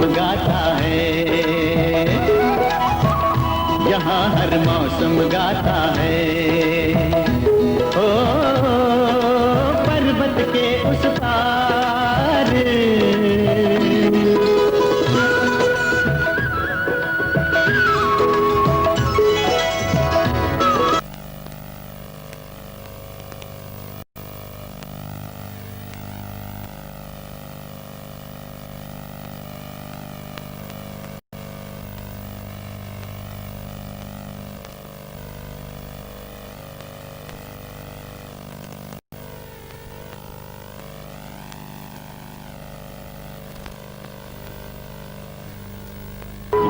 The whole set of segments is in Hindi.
मौसम गाता है, यहाँ हर मौसम गाता है। ओ पर्वत के उस पार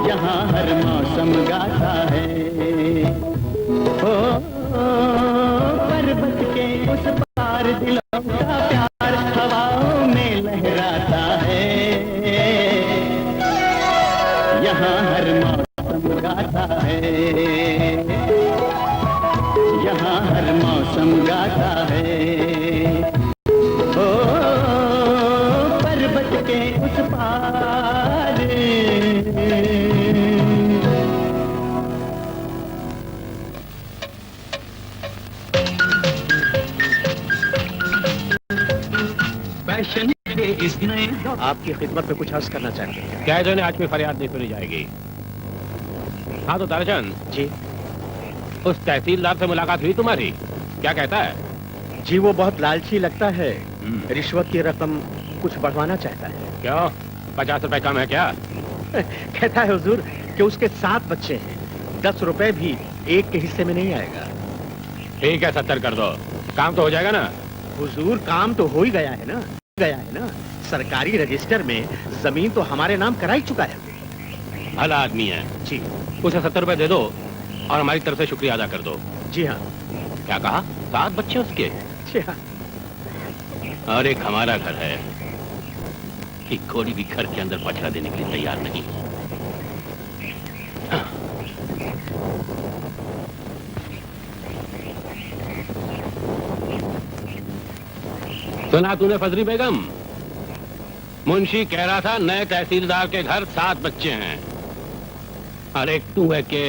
यहाँ हर मौसम गाता है। ओ पर्वत के उस पार दिलों का प्यार हवाओं में लहराता है। यहाँ हर मौसम गाता है, यहाँ हर मौसम गाता है। ओ पर्वत के उस पार आपकी खिदमत में कुछ अर्ज करना चाहते हैं। क्या है आज कोई फरियाद नहीं सुनी जाएगी? हाँ तो ताराचंद जी, उस तहसीलदार से मुलाकात हुई तुम्हारी? क्या कहता है? जी वो बहुत लालची लगता है, रिश्वत की रकम कुछ बढ़वाना चाहता है। क्यों, 50 रुपए कम है क्या? कहता है हुजूर कि उसके 7 बच्चे हैं, 10 रुपए भी एक के हिस्से में नहीं आएगा। ठीक है 70 कर दो, काम तो हो जाएगा ना? हुजूर काम तो हो ही गया है ना, सरकारी रजिस्टर में जमीन तो हमारे नाम करा ही चुका है। भला आदमी है जी, उसे 70 रुपए दे दो और हमारी तरफ से शुक्रिया अदा कर दो। जी हाँ। क्या कहा? 7 बच्चे उसके? जी हाँ। और एक हमारा घर है कि कोई भी घर के अंदर बछड़ा देने के लिए तैयार नहीं। सुना तूने फजरी बेगम? मुंशी कह रहा था नए तहसीलदार के घर 7 बच्चे हैं और एक तू है के।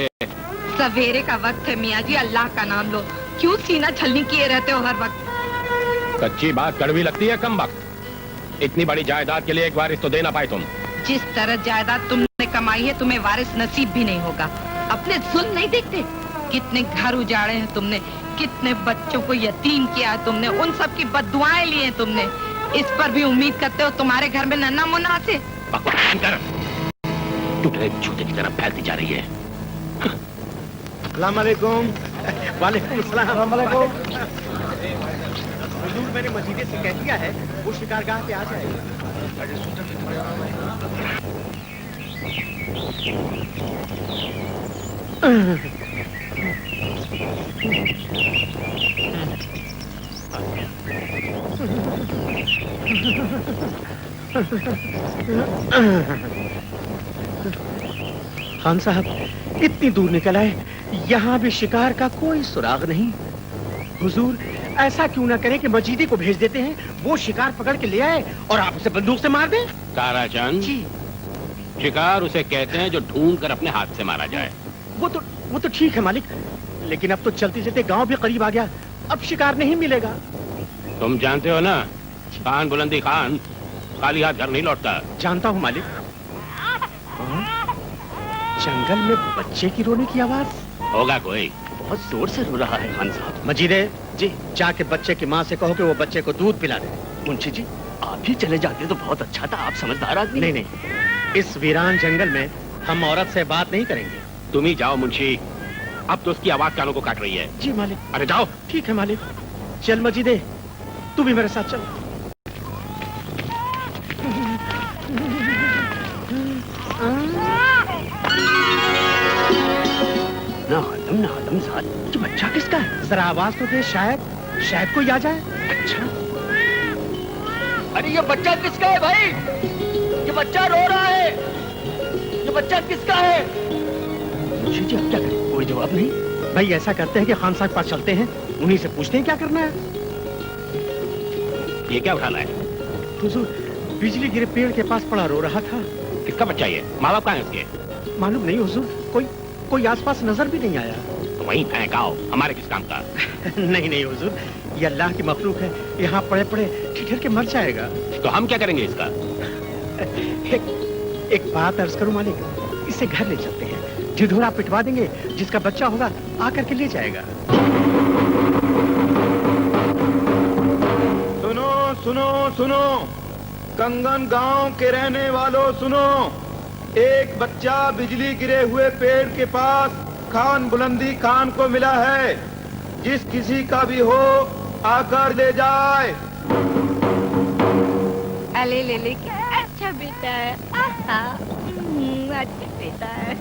सवेरे का वक्त है मियाँ जी, अल्लाह का नाम लो, क्यों सीना छलनी किए रहते हो हर वक्त? कच्ची बात कड़वी लगती है कम वक्त। इतनी बड़ी जायदाद के लिए एक वारिस तो दे ना पाए तुम। जिस तरह जायदाद तुमने कमाई है तुम्हें वारिस नसीब भी नहीं होगा। अपने जुल्म नहीं देखते? कितने घर उजाड़े हैं तुमने, कितने बच्चों को यतीम किया है तुमने, उन सब की बद्दुआएं ली हैं तुमने। इस पर भी उम्मीद करते हो तुम्हारे घर में नन्ना मुन्ना से? टूटे जूते की तरह फैलती जा रही है। अस्सलाम वालेकुम। वालेकुम अस्सलाम। हुजूर मैंने मजीदे से कह दिया है वो शिकारगाह पे आ जाएगा। खान साहब इतनी दूर निकल आए, यहाँ भी शिकार का कोई सुराग नहीं। हुजूर ऐसा क्यों ना करें कि मजीदी को भेज देते हैं, वो शिकार पकड़ के ले आए और आप उसे बंदूक से मार दें। ताराचंद जी, शिकार उसे कहते हैं जो ढूंढ कर अपने हाथ से मारा जाए। वो तो ठीक है मालिक, लेकिन अब तो चलते चलते गांव भी करीब आ गया, अब शिकार नहीं मिलेगा। तुम जानते हो ना, खान बुलंदी खान खाली हाथ घर नहीं लौटता। जानता हूँ मालिक। जंगल में बच्चे की रोने की आवाज। होगा कोई, बहुत जोर से रो रहा है खान साहब। मजीदे जी, जाके बच्चे की माँ से कहो कि वो बच्चे को दूध पिला दे। मुंशी जी आप ही चले जाते तो बहुत अच्छा था, आप समझदार आदमी। नहीं, इस वीरान जंगल में हम औरत से बात नहीं करेंगे। तुम ही जाओ मुंशी, अब तो उसकी आवाज कानों को काट रही है। जी मालिक। अरे जाओ। ठीक है मालिक। चल मजीदे तू भी मेरे साथ चल। ना आदम साथ, ये बच्चा किसका है? जरा आवाज तो दे, शायद कोई आ जाए। अच्छा, अरे ये बच्चा किसका है भाई? ये बच्चा रो रहा है, ये बच्चा किसका है? मुंशी जी अब क्या करें? कोई जवाब नहीं। भाई ऐसा करते हैं कि खान साहब के पास चलते हैं, उन्हीं से पूछते हैं क्या करना है। ये क्या उठाना है? हुजूर बिजली गिरे पेड़ के पास पड़ा रो रहा था, किसका बच्चा ये? माँ बाप कहाँ है उसके? मालूम नहीं हुजूर, कोई आसपास नजर भी नहीं आया। तो वहीं फेंकाओ, हमारे किस काम का? नहीं नहीं हुजूर, ये अल्लाह की मखलूक है, यहाँ पड़े पड़े ठिठर के मर जाएगा। तो हम क्या करेंगे इसका? एक बात अर्ज करूं मालिक, इसे घर ले चलते हैं, ढिढोरा पिटवा देंगे, जिसका बच्चा होगा आकर के ले जाएगा। सुनो सुनो सुनो, कंगन गांव के रहने वालों सुनो, एक बच्चा बिजली गिरे हुए पेड़ के पास खान बुलंदी खान को मिला है। जिस किसी का भी हो आकर ले जाए। अले ले ले, क्या अच्छा बेटा है। अच्छा बेटा है।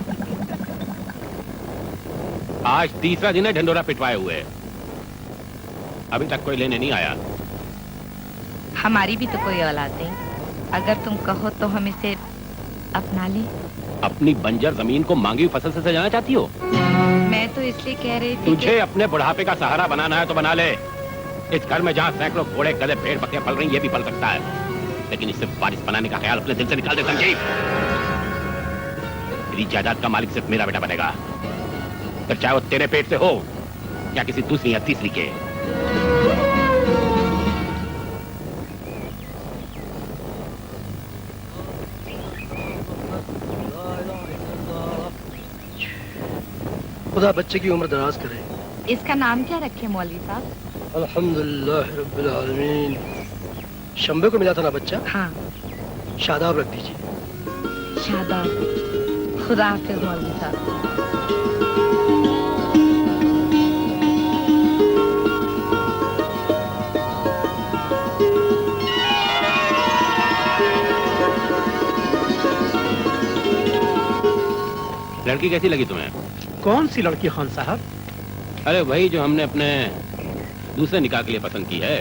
आज तीसरा दिन है ढंडोरा पिटवाए हुए, अभी तक कोई लेने नहीं आया। हमारी भी तो कोई औलाद नहीं, अगर तुम कहो तो हम इसे अपना लें। अपनी बंजर जमीन को मांगी हुई फसल से सजाना चाहती हो? मैं तो इसलिए कह रही थी तुझे अपने बुढ़ापे का सहारा बनाना है तो बना ले। इस घर में जहाँ सैकड़ों घोड़े गधे भेड़ बकरियां पल रही, ये भी पल सकता है, लेकिन इससे वारिस बनाने का ख्याल अपने दिल से निकाल दे समझी। मेरी जायदाद का मालिक सिर्फ मेरा बेटा बनेगा, फिर चाहे वो तेरे पेट से हो या किसी दूसरी या तीसरी के। खुदा बच्चे की उम्र दराज करे। इसका नाम क्या रखे मौलवी साहब? अल्हम्दुलिल्लाह रब्बिल आलमीन। शंबे को मिला था ना बच्चा? हाँ। शादाब रख दीजिए। शादाब। खुदा हाफिज मौलवी साहब। लड़की कैसी लगी तुम्हें? कौन सी लड़की खान साहब? अरे वही जो हमने अपने दूसरे निकाह के लिए पसंद की है।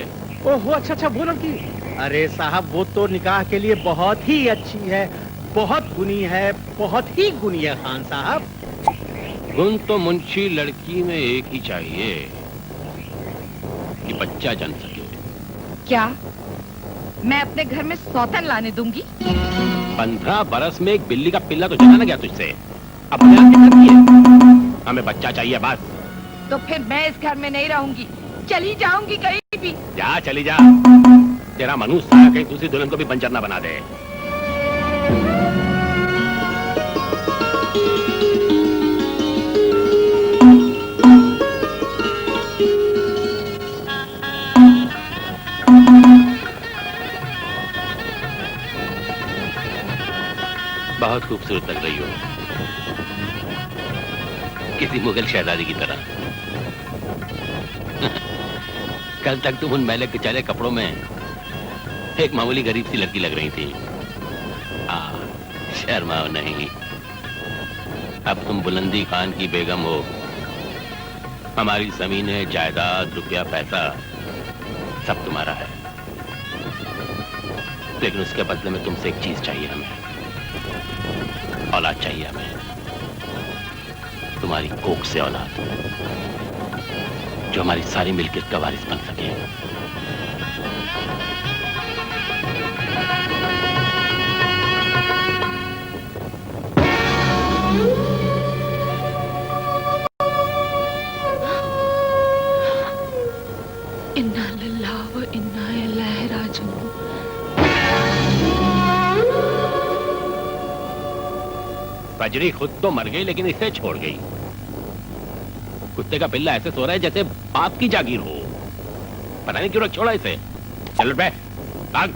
ओहो, अच्छा अच्छा, वो लड़की। अरे साहब, वो तो निकाह के लिए बहुत ही अच्छी है, बहुत गुनी है, बहुत ही गुनी है खान साहब। गुण तो मुंशी लड़की में एक ही चाहिए कि बच्चा जन्म सके। क्या मैं अपने घर में सौतन लाने दूंगी? 15 बरस में एक बिल्ली का पिल्ला तो जना ना गया तुझसे, अपने आप क्या करती है? हमें बच्चा चाहिए बस। तो फिर मैं इस घर में नहीं रहूंगी, चली जाऊंगी कहीं भी। जा, चली जा। तेरा मनुष्य सारा कहीं दूसरी दुल्हन को भी बंजर ना बना दे। बहुत खूबसूरत लग रही हो, किसी मुगल शहजादी की तरह। कल तक तुम उन मैले कुचैले कपड़ों में एक मामूली गरीब सी लड़की लग रही थी। शर्माओ नहीं, अब तुम बुलंदी खान की बेगम हो। हमारी जमीनें, जायदाद, रुपया, पैसा सब तुम्हारा है, लेकिन उसके बदले में तुमसे एक चीज चाहिए हमें। औलाद चाहिए हमें, तुम्हारी कोख से औलाद, जो हमारी सारी मिल्कियत का वारिस बन सके। इन्ना लिल्लाह व इन्ना इलैहि राजिऊन। बजरी खुद तो मर गई, लेकिन इसे छोड़ गई। कुत्ते का पिल्ला ऐसे सो रहा है जैसे बाप की जागीर हो। पता नहीं क्यों रख छोड़ा इसे। चल बे, भाग।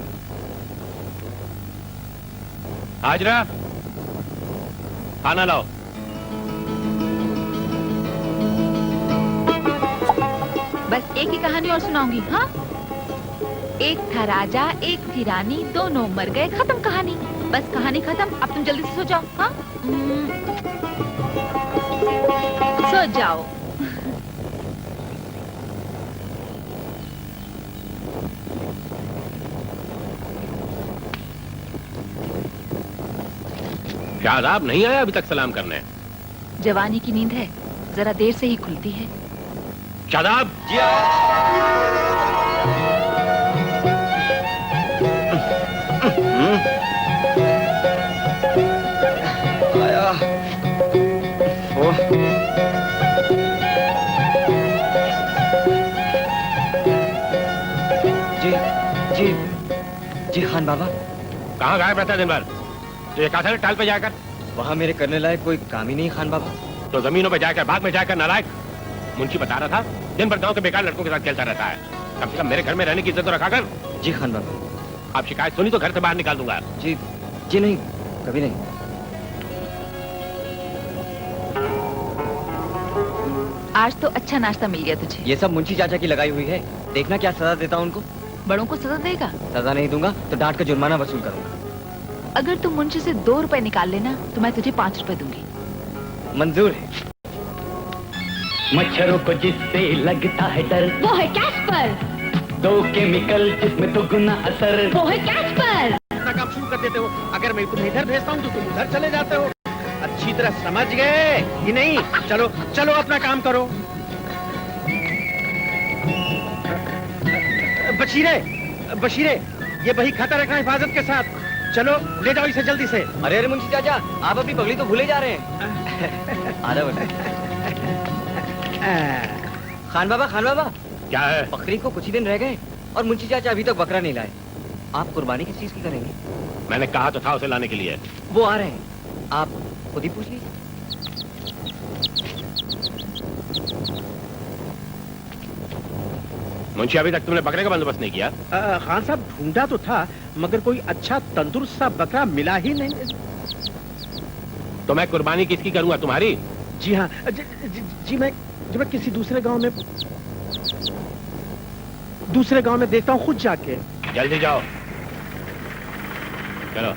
हाजरा, खाना लाओ। बस एक ही कहानी और सुनाऊंगी। हाँ, एक था राजा, एक थी रानी, दोनों मर गए, खत्म कहानी। बस कहानी खत्म। अब तुम जल्दी से सो जाओ। हाँ, सो जाओ। शादाब नहीं आया अभी तक सलाम करने? जवानी की नींद है, जरा देर से ही खुलती है। शादाब जी, जी जी जी खान बाबा, कहाँ गायब रहता है दिन भर? तो ये कहा टाल पे जाकर, वहाँ मेरे करने लायक कोई काम ही नहीं खान बाबा। तो जमीनों पे जाकर, बाग में जाकर नालायक। मुंशी बता रहा था दिन भर गांव के बेकार लड़कों के साथ खेलता रहता है। कम से कम मेरे घर में रहने की इज्जत तो रखा कर। जी खान बाबा। आप शिकायत सुनी तो घर से बाहर निकाल दूंगा। जी जी नहीं, कभी नहीं। आज तो अच्छा नाश्ता मिल गया तुझे। ये सब मुंशी चाचा की लगाई हुई है। देखना क्या सजा देता हूँ उनको। बड़ों को सजा देगा? सजा नहीं दूंगा तो डांट का जुर्माना वसूल करूंगा। अगर तुम मुंशी से 2 रुपए निकाल लेना तो मैं तुझे 5 रुपए दूंगी। मंजूर है। मच्छरों को जिससे लगता है डर, वो है कैस्पर। 2 केमिकल जिसमें दोगुना असर। वो है कैस्पर। अपना काम शुरू कर देते हो। अगर मैं तुम्हें इधर भेजता हूँ तो तुम उधर चले जाते हो। अच्छी तरह समझ गए कि नहीं? चलो चलो अपना काम करो। बशीरे, बशीरे, ये वही खाता रखना हिफाजत के साथ। चलो ले जाओ इसे जल्दी से। अरे अरे मुंशी चाचा, आप अपनी पगड़ी तो भूले जा रहे हैं। आधा बना। खान बाबा, खान बाबा, क्या है? बकरी को कुछ ही दिन रह गए और मुंशी चाचा अभी तक बकरा नहीं लाए। आप कुर्बानी किस चीज की करेंगे? मैंने कहा तो था उसे लाने के लिए। वो आ रहे हैं, आप खुद ही पूछ लीजिए। मुंशी, अभी तक तुमने बकरे का बंदोबस्त नहीं किया? खान साहब, ढूंढा तो था मगर कोई अच्छा तंदुरुस्त सा बकरा मिला ही नहीं। तो मैं कुर्बानी किसकी करूंगा, तुम्हारी? जी हाँ, जी मैं किसी दूसरे गांव में देखता हूँ खुद जाके। जल्दी जाओ, चलो।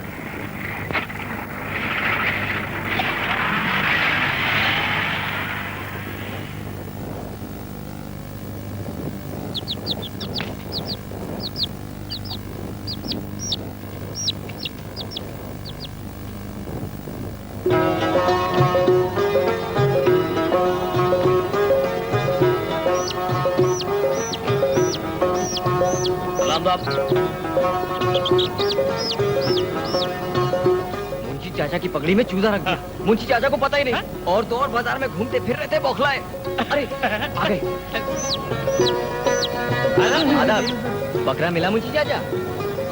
मुंशी चाचा की पगड़ी में चूजा रख दिया। मुंशी चाचा को पता ही नहीं। और तो और बाजार में घूमते फिर रहे थे बौखलाए। अरे आ गए। आदाब। बकरा मिला मुंशी चाचा?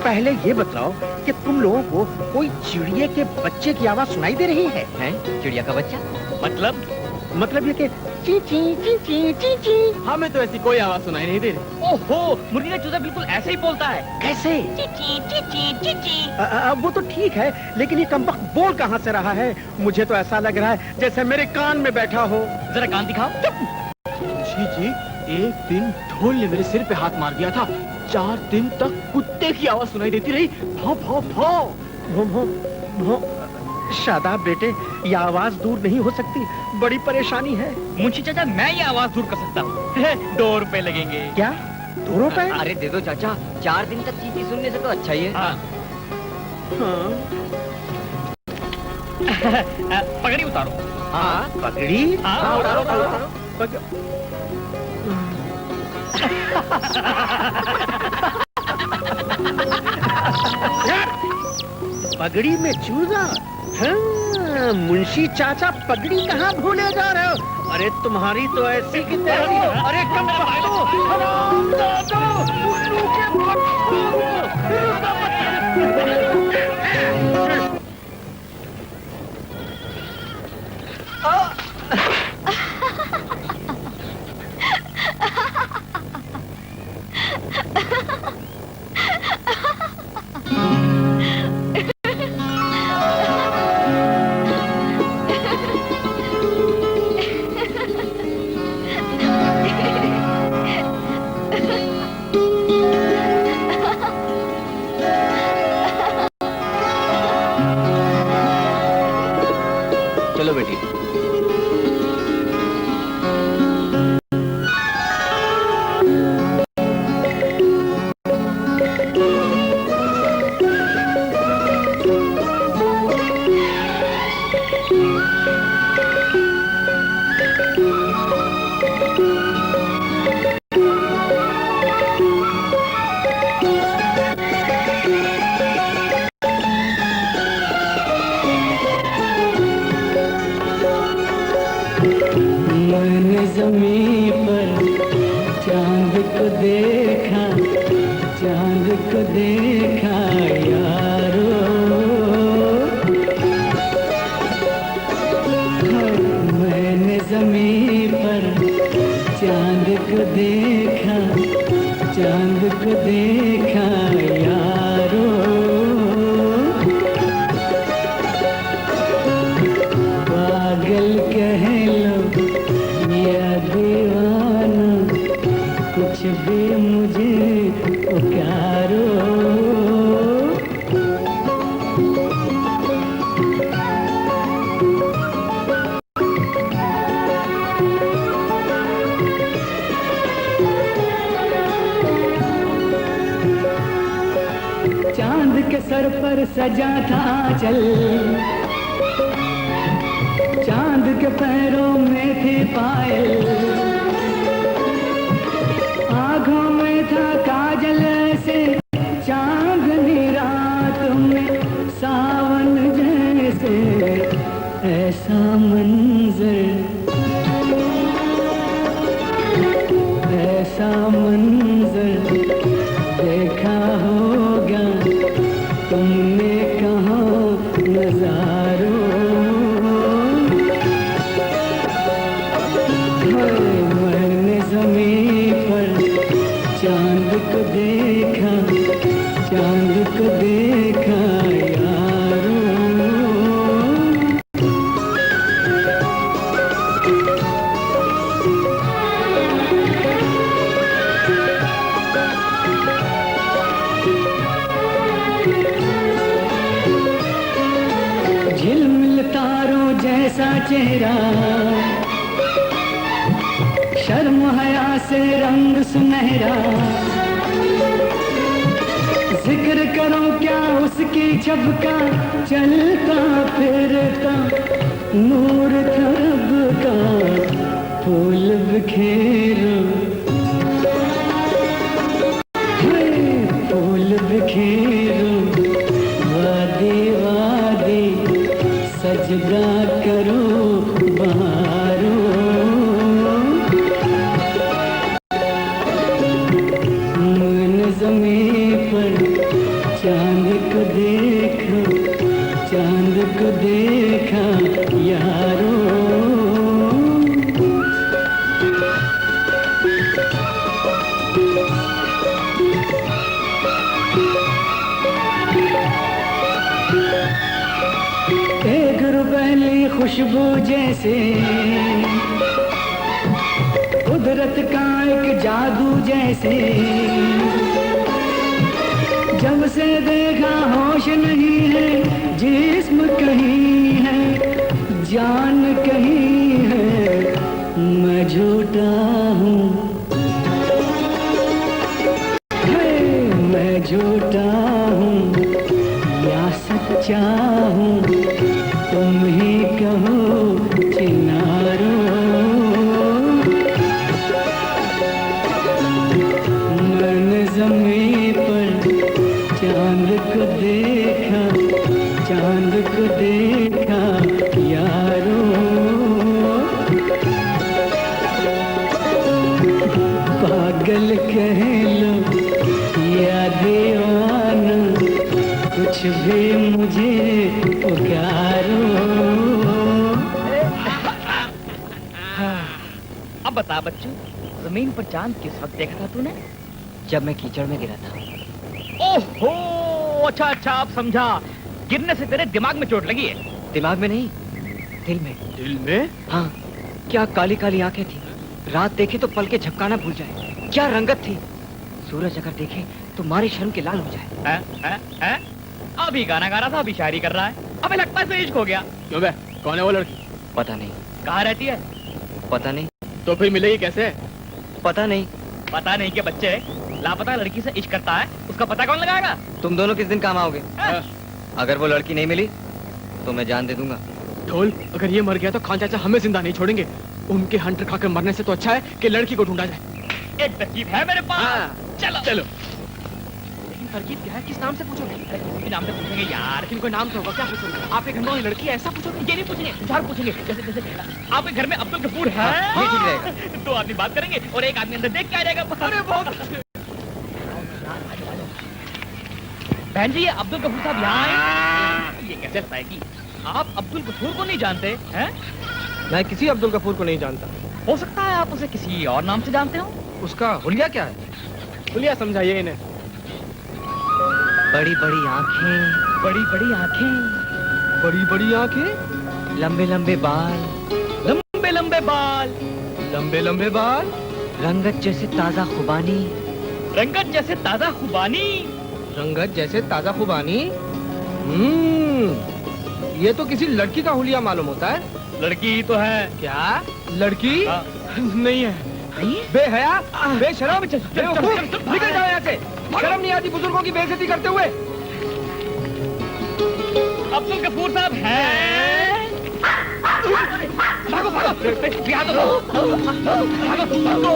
पहले ये बताओ कि तुम लोगों को कोई चिड़िया के बच्चे की आवाज सुनाई दे रही है? हैं? चिड़िया का बच्चा? मतलब ये कि ची ची ची ची ची ची। हमें तो ऐसी कोई आवाज सुनाई नहीं दे रही। ओहो, मुर्गी का चूजा बिल्कुल ऐसे ही बोलता है। कैसे? चिची चिची चिची। वो तो ठीक है, लेकिन ये कमबख्त बोल कहाँ से रहा है? मुझे तो ऐसा लग रहा है जैसे मेरे कान में बैठा हो। जरा कान दिखाओ। जी, एक दिन ढोल ने मेरे सिर पे हाथ मार दिया था। 4 दिन तक कुत्ते की आवाज सुनाई देती रही। भौ भौ भौ भो भो भो। शादाब बेटे, ये आवाज दूर नहीं हो सकती, बड़ी परेशानी है। मुंशी चाचा, मैं ये आवाज दूर कर सकता हूँ। 2 रुपए लगेंगे। क्या 2 रुपए? अरे दे दो चाचा, 4 दिन तक चींटी सुनने से तो अच्छा ही है। हाँ। पगड़ी उतारो। हाँ, पगड़ी? हाँ, उतारो, उतारो। पगड़ी में चूजा? हाँ, मुंशी चाचा पगड़ी कहाँ भूले जा रहे हो? अरे तुम्हारी तो ऐसी की तैसी। अरे कम चलो बेटी। मैंने ज़मीन पर चांद को देखा, चांद को देखा यारो। मैंने ज़मीन पर चांद को देखा, चांद को देखा यारो। पागल कह लो या दीवाना, कुछ भी मुझे पुकारो। चांद के सर पर सजा था चल, चांद के पैरों में थे पायल, आँखों में था काजल से, चांदनी रात में सावन जैसे ऐसा मंजर, ऐसा मंजर देखा होगा तुमने कहाँ नजारों। मैंने ज़मीन पर चांद को देखा, चांद को देखा यारो। झिलमिल तारों जैसा चेहरा, शर्म हया से रंग सुनहरा, जिक्र करो क्या उसकी छबका, चलता फिरता नूर था रब का, फूल बिखेरो, फूल बिखेरो, वादी वादी सजदा करो बहारो। मैंने ज़मीन पर चांद को देखा, चांद को देखा यारो। एक रुपहली खुशबू जैसे, कुदरत का एक जादू जैसे, जब से देखा होश नहीं है, जिस्म कहीं है, जान कहीं है, मैं झूठा हूँ, मैं झूठा हूँ या सच्चा हूँ, तुम ही कहो चिनारो। मैंने ज़मीन पर चांद को देखा, चांद को देखा यारो। पागल कह लो या दीवाना, कुछ भी मुझे पुकारो। अब बता बच्चू, जमीन पर चांद किस वक्त देखा था तूने? जब मैं कीचड़ में गिरा था। ओहो, अच्छा अच्छा, अब समझा। गिरने से तेरे दिमाग में चोट लगी है। दिमाग में नहीं, दिल में। दिल में? हाँ, क्या काली काली आंखें थी, रात देखे तो पल के झपकाना भूल जाए, क्या रंगत थी, सूरज अगर देखे तो मारे शर्म के लाल हो जाए। अभी गाना गा रहा था, अभी शायरी कर रहा है, अबे लगता है इश्क हो गया। क्यों बे, कौन है वो लड़की? पता नहीं। कहाँ रहती है? पता नहीं। तो फिर मिलेगी कैसे? पता नहीं। पता नहीं के बच्चे, लापता लड़की से इश्क करता है, उसका पता कौन लगाएगा? तुम दोनों किस दिन काम आओगे? अगर वो लड़की नहीं मिली तो मैं जान दे दूंगा। ढोल, अगर ये मर गया तो खान चाचा हमें जिंदा नहीं छोड़ेंगे। उनके हंटर खाकर मरने से तो अच्छा है कि लड़की को ढूंढा जाए। एक तरकीब है मेरे पास। चलो चलो। तरकीब क्या है? किस नाम से पूछोगे? अरे नाम से पूछेंगे यार, लेकिन कोई नाम तो होगा। क्या पूछोगे? आपके घर में कोई लड़की है ऐसा पूछोगे? ये नहीं पूछेंगे, झाड़ पूछेंगे। जैसे आपके घर में अब्दुल गफूर है, ये ठीक रहेगा। 2 आदमी बात करेंगे और एक आदमी अंदर देख के आ जाएगा। अरे बहुत। बहन जी, ये अब्दुल गफूर साहब यहाँ आए। ये कैसे पाएगी? आप अब्दुल गफूर को नहीं जानते हैं? मैं किसी अब्दुल गफूर को नहीं जानता। हो सकता है आप उसे किसी और नाम से जानते हो। उसका हुलिया क्या है? हुलिया समझाइए इन्हें। बड़ी बड़ी आंखें, बड़ी बड़ी आंखें, बड़ी बड़ी आंखें, लंबे लंबे बाल, लंबे लंबे बाल, लंबे लंबे बाल, रंगत जैसे ताजा खुबानी, रंगत जैसे ताजा खुबानी, रंगत जैसे ताजा खुबानी। ये तो किसी लड़की का हुलिया मालूम होता है। लड़की ही तो है। क्या लड़की? नहीं है। बेहया, बेशरम, निकल जाओ यहाँ से। शर्म नहीं आती बुजुर्गों की बेइज्जती करते हुए। अब्दुल गफूर साहब हैं। भागो भागो, यहाँ तो भागो।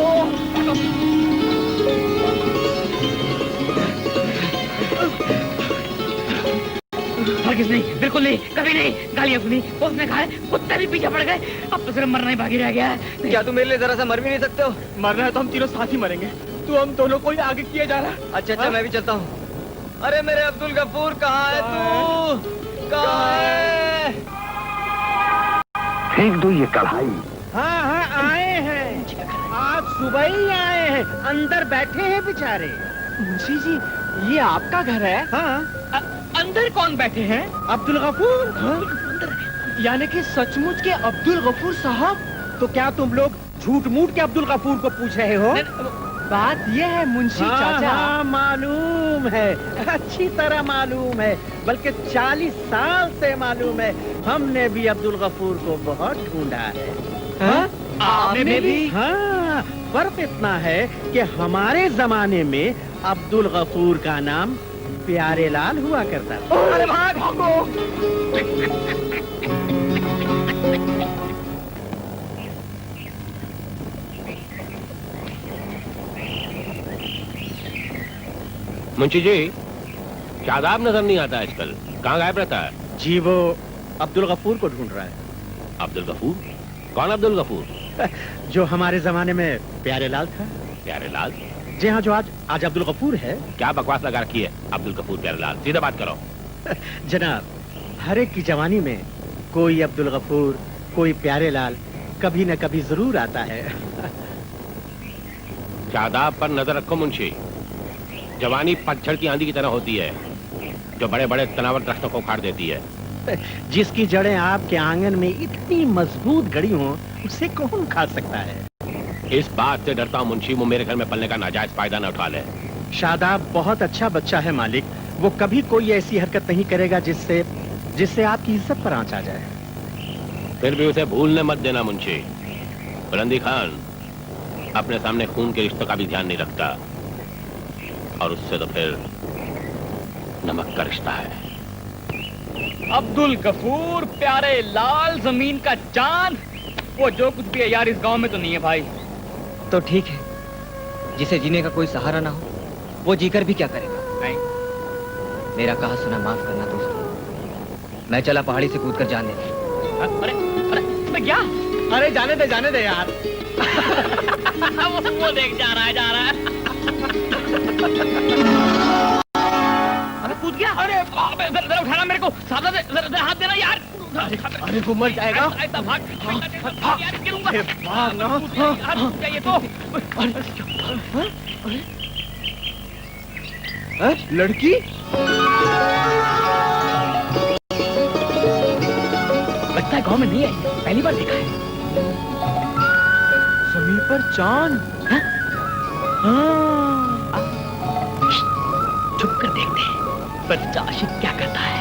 हरगिज़ नहीं, बिल्कुल नहीं, कभी नहीं। गालियाँ सुनी, उसने खाए, कुत्ते भी पीछे पड़ गए। अब तो सिर्फ मरना ही बाकी रह गया है। क्या तुम मेरे लिए जरा सा मर भी नहीं सकते हो? मरना है तो हम तीनों साथ ही मरेंगे। तू हम दोनों को ही आगे किए जा रहा। अच्छा, मैं भी चलता हूँ। अरे मेरे अब्दुल गफूर, कहाँ है तू? कहाँ है? फेंक दो ये कढ़ाई। हाँ हाँ, आए हैं। आज सुबह ही आए हैं। अंदर बैठे हैं बेचारे। मुंशी जी, ये आपका घर है? हाँ। अंदर कौन बैठे हैं? अब्दुल गफूर। हाँ? यानी कि सचमुच के अब्दुल गफूर साहब? तो क्या तुम लोग झूठ मूठ के अब्दुल गफूर को पूछ रहे हो? बात ये है मुंशी चाचा। हाँ, मालूम है, अच्छी तरह मालूम है, बल्कि 40 साल से मालूम है। हमने भी अब्दुल गफूर को बहुत ढूंढा है। हाँ? आपने भी? हाँ, फर्क इतना है कि हमारे जमाने में अब्दुल गफूर का नाम प्यारे लाल हुआ करता था। अरे भागो! मुंशी जी, शादाब नजर नहीं आता आजकल, कहाँ गायब रहता है? जी, वो अब्दुल गफूर को ढूंढ रहा है। अब्दुल गफूर? कौन अब्दुल गफूर? जो हमारे जमाने में प्यारे लाल था। प्यारे लाल? जी हाँ, जो आज अब्दुल गफूर है। क्या बकवास लगा रखी है? अब्दुल गफूर, प्यारे लाल, सीधा बात करो। जनाब, हर एक की जवानी में कोई अब्दुल गफूर, कोई प्यारे लाल कभी न कभी जरूर आता है। शादाब पर नजर रखो मुंशी। जवानी पतझड़ की आंधी की तरह होती है, जो बड़े बड़े तनावर दरख्तों को उखाड़ देती है। जिसकी जड़ें आपके आंगन में इतनी मजबूत गड़ी हों, उसे कौन खा सकता है? इस बात से डरता हूँ मुंशी, वो मेरे घर में पलने का नाजायज फायदा न उठा ले। शादाब बहुत अच्छा बच्चा है मालिक। वो कभी कोई ऐसी हरकत नहीं करेगा जिससे आपकी इज्जत पर आंच आ जाए। फिर भी उसे भूलने मत देना मुंशी। बुलंदी खान अपने सामने खून के रिश्तों का भी ध्यान नहीं रखता, और उससे तो फिर नमक का रिश्ता है। अब्दुल गफूर, प्यारे लाल, जमीन का चांद, वो जो कुछ भी है यार इस गांव में तो नहीं है भाई। तो ठीक है, जिसे जीने का कोई सहारा ना हो, वो जीकर भी क्या करेगा? नहीं। मेरा कहा सुना माफ करना दोस्तों। मैं चला पहाड़ी से कूदकर जान दे। अरे अरे मैं क्या? अरे जाने दे यार। वो देख, जा रहा है। अरे कूद गया। अरे जरा उठाना मेरे को, सावधान से, जरा हाथ देना यार। अरे वो मर जाएगा। ऐसा भाग यार, गिरूंगा। भाग ना। चाहिए तो। लड़की? लगता है गांव में नहीं आई, पहली बार देखा है। जमीन पर चांद। छुप कर देखते हैं बच्चा आशिक क्या करता है।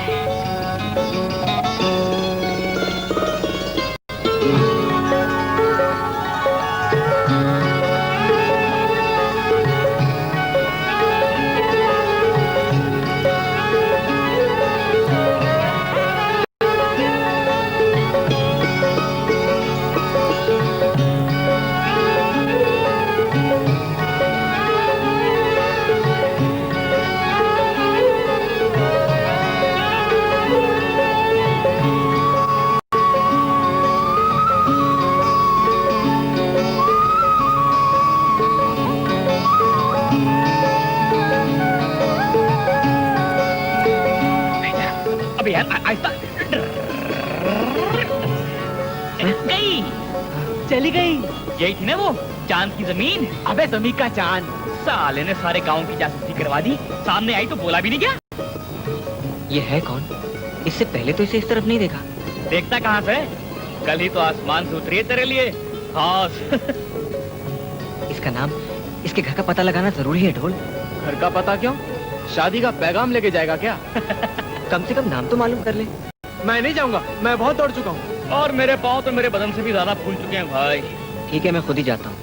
गई, चली गई। यही थी ना वो चांद की जमीन। अबे जमीन का चांद। साले ने सारे गांव की जासूसी करवा दी। सामने आई तो बोला भी नहीं क्या। ये है कौन? इससे पहले तो इसे इस तरफ नहीं देखा। देखता कहाँ से? कल ही तो आसमान से उतरी है तेरे लिए खास। इसका नाम, इसके घर का पता लगाना जरूरी है ढोल। घर का पता क्यों? शादी का पैगाम लेके जाएगा क्या? कम से कम नाम तो मालूम कर ले। मैं नहीं जाऊंगा, मैं बहुत दौड़ चुका हूँ और मेरे पाँव तो मेरे बदन से भी ज्यादा फूल चुके हैं भाई। ठीक है, मैं खुद ही जाता हूँ,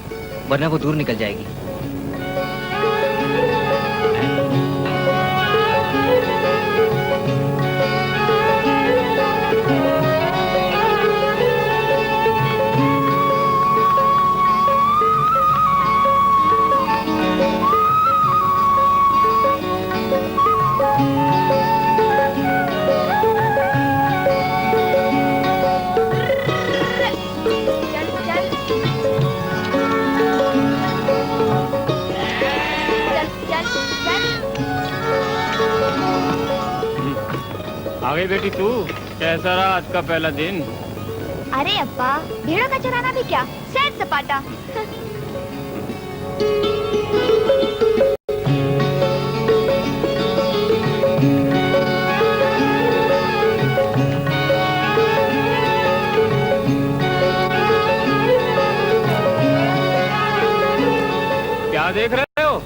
वरना वो दूर निकल जाएगी। आगे बेटी तू, कैसा रहा आज का पहला दिन? अरे अब्बा, भेड़ों का चराना भी क्या, सैर सपाटा। क्या देख रहे हो?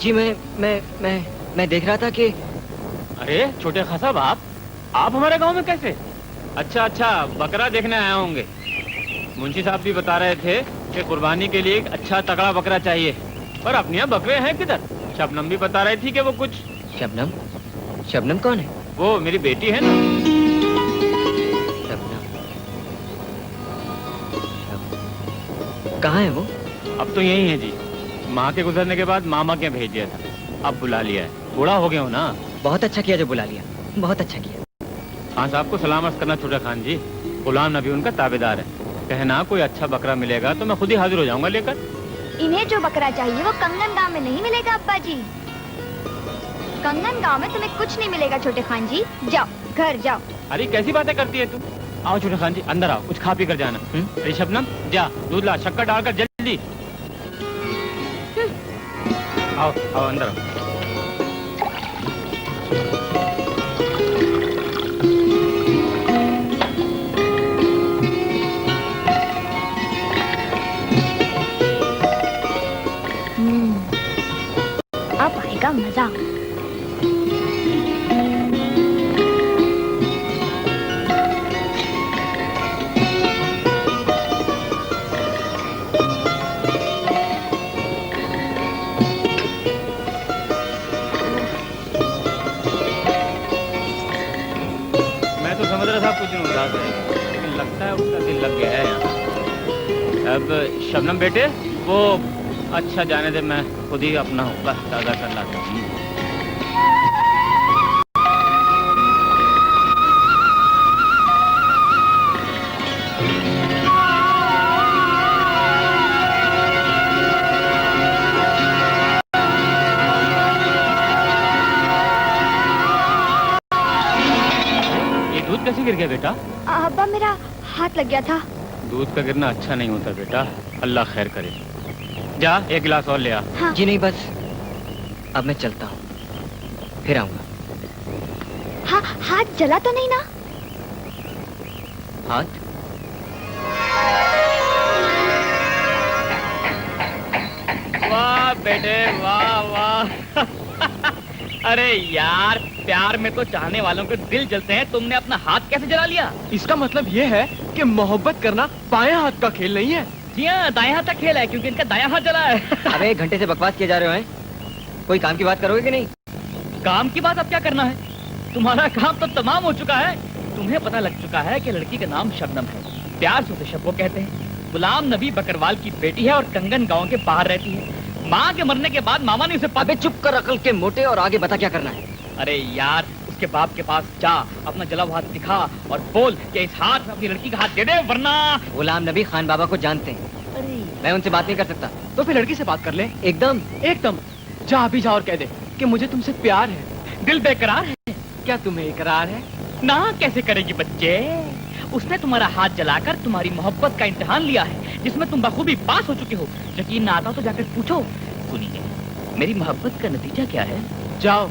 जी मैं देख रहा था कि। अरे छोटे खासा बाप, आप हमारे गांव में कैसे? अच्छा, बकरा देखने आए होंगे। मुंशी साहब भी बता रहे थे कि कुर्बानी के लिए एक अच्छा तगड़ा बकरा चाहिए, पर अपने यहाँ बकरे हैं किधर? शबनम भी बता रही थी कि वो कुछ। शबनम कौन है? वो मेरी बेटी है ना। कहाँ है वो? अब तो यही है जी। माँ के गुजरने के बाद मामा के भेज दिया था, अब बुला लिया है। बूढ़ा हो गया हूँ ना। बहुत अच्छा किया जो बुला लिया, बहुत अच्छा किया। खान साहब को सलाम अर्ज करना छोटा खान जी। गुलाम नबी उनका ताबेदार है। कहना कोई अच्छा बकरा मिलेगा तो मैं खुद ही हाजिर हो जाऊंगा लेकर। इन्हें जो बकरा चाहिए वो कंगन गांव में नहीं मिलेगा अब्बा जी। कंगन गांव में तुम्हें कुछ नहीं मिलेगा छोटे खान जी। जाओ घर जाओ। अरे कैसी बातें करती है तू? आओ छोटे खान जी, अंदर आओ, कुछ खा पी कर जाना। अरे शबनम जा, दूध ला, शक्कर डालकर जल्दी। आओ अंदर आओ। अब आएगा मजा। मैं तो समझ रहा था कुछ दिन उदास है, लेकिन लगता है उसका दिल लग गया है यहाँ। अब शबनम बेटे, वो अच्छा जाने दे, मैं खुद ही अपना बस ताज़ा कर लाता हूँ। ये दूध कैसे गिर गया बेटा? अब्बा मेरा हाथ लग गया था। दूध का गिरना अच्छा नहीं होता बेटा, अल्लाह खैर करे। जा एक गिलास और ले आ। हाँ। जी नहीं, बस अब मैं चलता हूँ, फिर आऊंगा। हाँ, हाथ जला तो नहीं ना? हाथ? वाह बेटे वाह वाह। अरे यार, प्यार में तो चाहने वालों के दिल जलते हैं, तुमने अपना हाथ कैसे जला लिया? इसका मतलब ये है कि मोहब्बत करना बाएं हाथ का खेल नहीं है। जी हाँ, दाएं हाथ का खेल है, क्योंकि इनका दायां हाथ जला है। अबे 1 घंटे से बकवास किए जा रहे हो हैं? कोई काम की बात करोगे कि नहीं? काम की बात अब क्या करना है? तुम्हारा काम तो तमाम हो चुका है। तुम्हें पता लग चुका है कि लड़की का नाम शबनम है, प्यार से उसे शब्बो कहते हैं। गुलाम नबी बकरवाल की बेटी है और कंगन गांव के बाहर रहती है। माँ के मरने के बाद मामा ने उसे। अबे चुप कर, अकल के मोटे, और आगे बता क्या करना है? अरे यार, उसके बाप के पास जा, अपना जला हुआ हाथ दिखा और बोल कि इस हाथ में अपनी लड़की का हाथ दे दे, वरना। गुलाम नबी खान बाबा को जानते हैं, मैं उनसे बात नहीं कर सकता। तो फिर लड़की से बात कर ले। एकदम जा अभी जा और कह दे कि मुझे तुमसे प्यार है। दिल बेकरार है। क्या तुम्हें इकरार है? ना कैसे करेगी बच्चे? उसने तुम्हारा हाथ जलाकर तुम्हारी मोहब्बत का इम्तिहान लिया है, जिसमें तुम बखूबी पास हो चुके हो। यकीन ना आता तो जाकर पूछो। सुनिए, मेरी मोहब्बत का नतीजा क्या है? जाओ,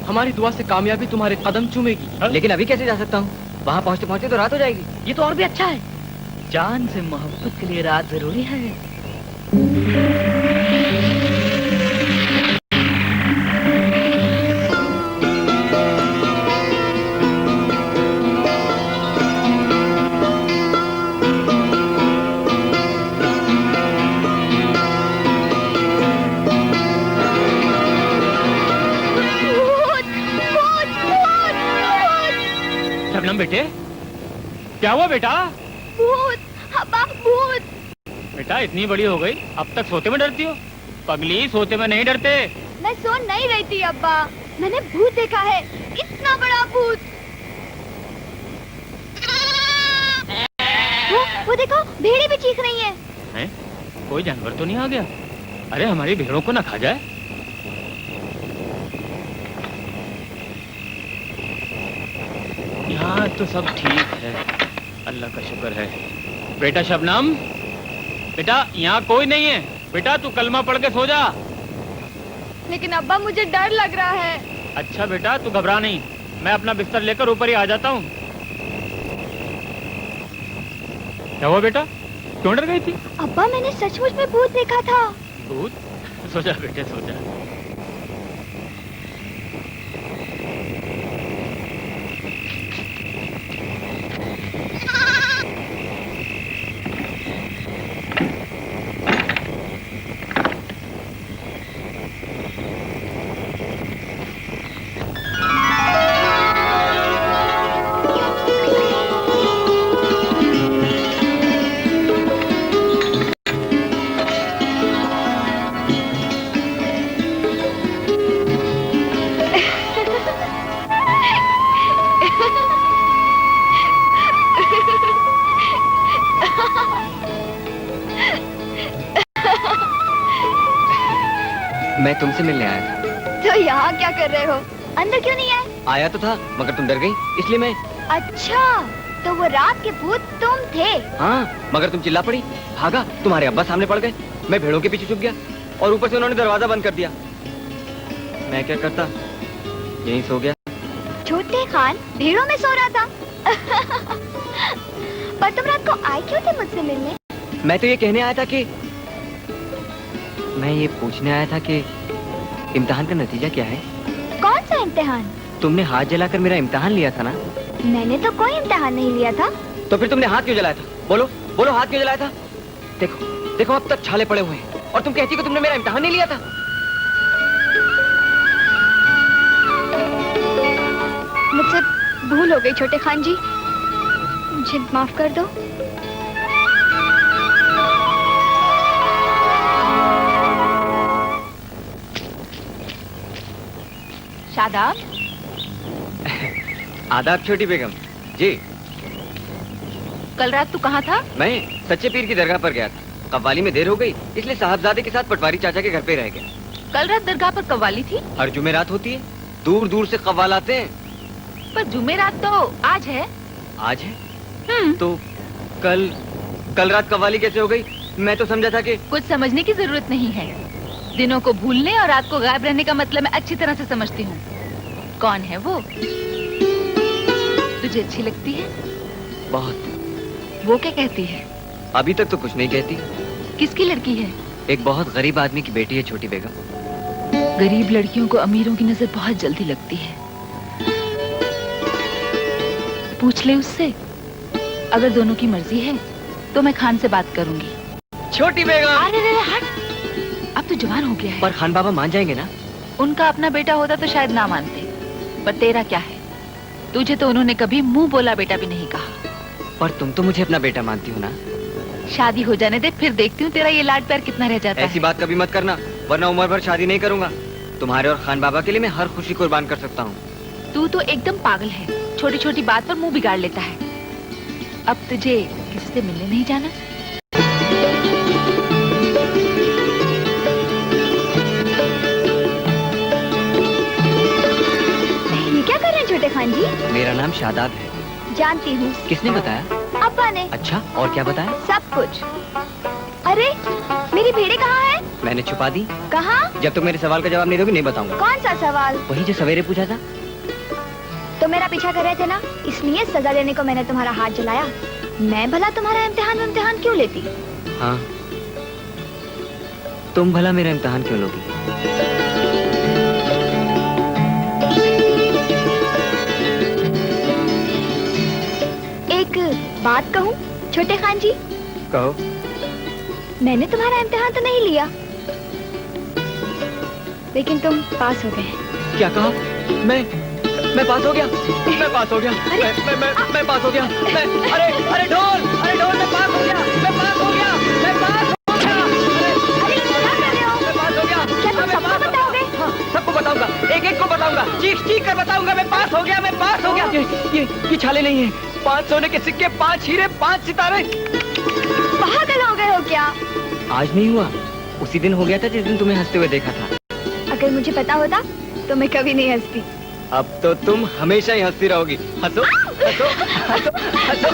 हमारी दुआ से कामयाबी तुम्हारे कदम चूमेगी। लेकिन अभी कैसे जा सकता हूँ? वहाँ पहुँचते पहुँचते तो रात हो जाएगी। ये तो और भी अच्छा है। जान से मोहब्बत के लिए रात जरूरी है। शबनम बेटे, क्या हुआ बेटा? भूत, अब्बा भूत। बेटा इतनी बड़ी हो गई, अब तक सोते में डरती हो? पगली, सोते में नहीं डरते। मैं सो नहीं रही थी अब्बा, मैंने भूत देखा है, इतना बड़ा भूत। वो देखो, भेड़ी भी चीख रही है। हैं? कोई जानवर तो नहीं आ गया? अरे हमारी भेड़ों को ना खा जाए। यहाँ तो सब ठीक है, अल्लाह का शुक्र है। बेटा शबनम, बेटा यहाँ कोई नहीं है। बेटा तू कलमा पढ़ के सो जा। लेकिन अब्बा मुझे डर लग रहा है। अच्छा बेटा तू घबरा नहीं, मैं अपना बिस्तर लेकर ऊपर ही आ जाता हूँ। क्या हुआ बेटा, क्यों डर गई थी? अब्बा मैंने सचमुच में भूत देखा था। भूत? सो जा बेटे, सो जा। मैं तुमसे मिलने आया था। तो यहाँ क्या कर रहे हो? अंदर क्यों नहीं आए? आया तो था, मगर तुम डर गई, इसलिए मैं। अच्छा, तो वो रात के भूत तुम थे? हाँ, मगर तुम चिल्ला पड़ी, भागा, तुम्हारे अब्बा सामने पड़ गए, मैं भेड़ों के पीछे छुप गया और ऊपर से उन्होंने दरवाजा बंद कर दिया। मैं क्या करता, यहीं सो गया। छोटे खान भेड़ों में सो रहा था। पर तुम रात को आए क्यों थे मुझसे मिलने? मैं तो ये कहने आया था कि मैं ये पूछने आया था कि इम्तिहान का नतीजा क्या है? कौन सा इम्तिहान? तुमने हाथ जलाकर मेरा इम्तिहान लिया था ना? मैंने तो कोई इम्तिहान नहीं लिया था। तो फिर तुमने हाथ क्यों जलाया था? बोलो बोलो, हाथ क्यों जलाया था? देखो देखो, अब तक छाले पड़े हुए हैं और तुम कहती हो कि तुमने मेरा इम्तिहान नहीं लिया था। मुझसे भूल हो गई छोटे खान जी, मुझे माफ कर दो। शादाब। आदाब छोटी बेगम जी। कल रात तू कहाँ था? मैं सच्चे पीर की दरगाह पर गया था। कव्वाली में देर हो गई, इसलिए साहबजादे के साथ पटवारी चाचा के घर पे रह गया। कल रात दरगाह पर कव्वाली थी? हर जुमेरात होती है, दूर दूर से कव्वाल आते हैं। पर जुमेरात तो आज है। आज है? तो कल रात कव्वाली कैसे हो गई? मैं तो समझा था कि। कुछ समझने की जरूरत नहीं है। दिनों को भूलने और रात को गायब रहने का मतलब मैं अच्छी तरह से समझती हूँ। कौन है वो? तुझे अच्छी लगती है? बहुत। वो क्या कहती है? अभी तक तो कुछ नहीं कहती। किसकी लड़की है? एक बहुत गरीब आदमी की बेटी है छोटी बेगम। गरीब लड़कियों को अमीरों की नजर बहुत जल्दी लगती है। पूछ ले उससे। अगर दोनों की मर्जी है तो मैं खान से बात करूंगी। छोटी बेगम। अरे हट, अब तो जवान हो गया है। पर खान बाबा मान जाएंगे ना? उनका अपना बेटा होता तो शायद ना मानते, पर तेरा क्या है? तुझे तो उन्होंने कभी मुंह बोला बेटा भी नहीं कहा। पर तुम तो मुझे अपना बेटा मानती हो ना? शादी हो जाने दे, फिर देखती हूँ तेरा ये लाड प्यार कितना रह जाता है। ऐसी बात कभी मत करना, वरना उम्र भर शादी नहीं करूंगा। तुम्हारे और खान बाबा के लिए मैं हर खुशी कुर्बान कर सकता हूँ। तू तो एकदम पागल है, छोटी छोटी बात पर मुंह बिगाड़ लेता है। अब तुझे किसी से मिलने नहीं जाना? ये क्या कर रहे हैं छोटे खान जी? मेरा नाम शादाब है। जानती हूँ। किसने बताया? अब्बा ने। अच्छा, और क्या बताया? सब कुछ। अरे मेरी भेड़ें कहाँ है? मैंने छुपा दी। कहाँ? जब तक मेरे सवाल का जवाब नहीं दोगी नहीं बताऊंगा। कौन सा सवाल? वही जो सवेरे पूछा था। तो मेरा पीछा कर रहे थे ना, इसलिए सजा देने को मैंने तुम्हारा हाथ जलाया। मैं भला तुम्हारा इम्तिहान क्यों लेती? हाँ, तुम भला मेरा इम्तिहान क्यों लोगी? एक बात कहूँ छोटे खान जी? कहो। मैंने तुम्हारा इम्तिहान तो नहीं लिया, लेकिन तुम पास हो गए। क्या कहा? मैं पास हो गया। मैं पास हो गया। मैं पास हो गया। अरे ढोल, मैं पास हो गया। मैं पास हो गया। मैं पास हो गया। अरे क्या कर रहे हो? मैं पास हो गया। क्या तुम सबको बताओगे? हाँ, सबको बताऊंगा, एक को बताऊंगा, चीख कर बताऊंगा। मैं पास हो गया। मैं पास हो गया। ये छाले नहीं है, 5 सोने के सिक्के, 5 हीरे, 5 सितारे। पागल हो गए हो क्या? आज नहीं हुआ, उसी दिन हो गया था जिस दिन तुम्हें हंसते हुए देखा था। अगर मुझे पता होता तो मैं कभी नहीं हंसती। अब तो तुम हमेशा ही हंसती रहोगी। हंसो, हंसो, हंसो, हंसो।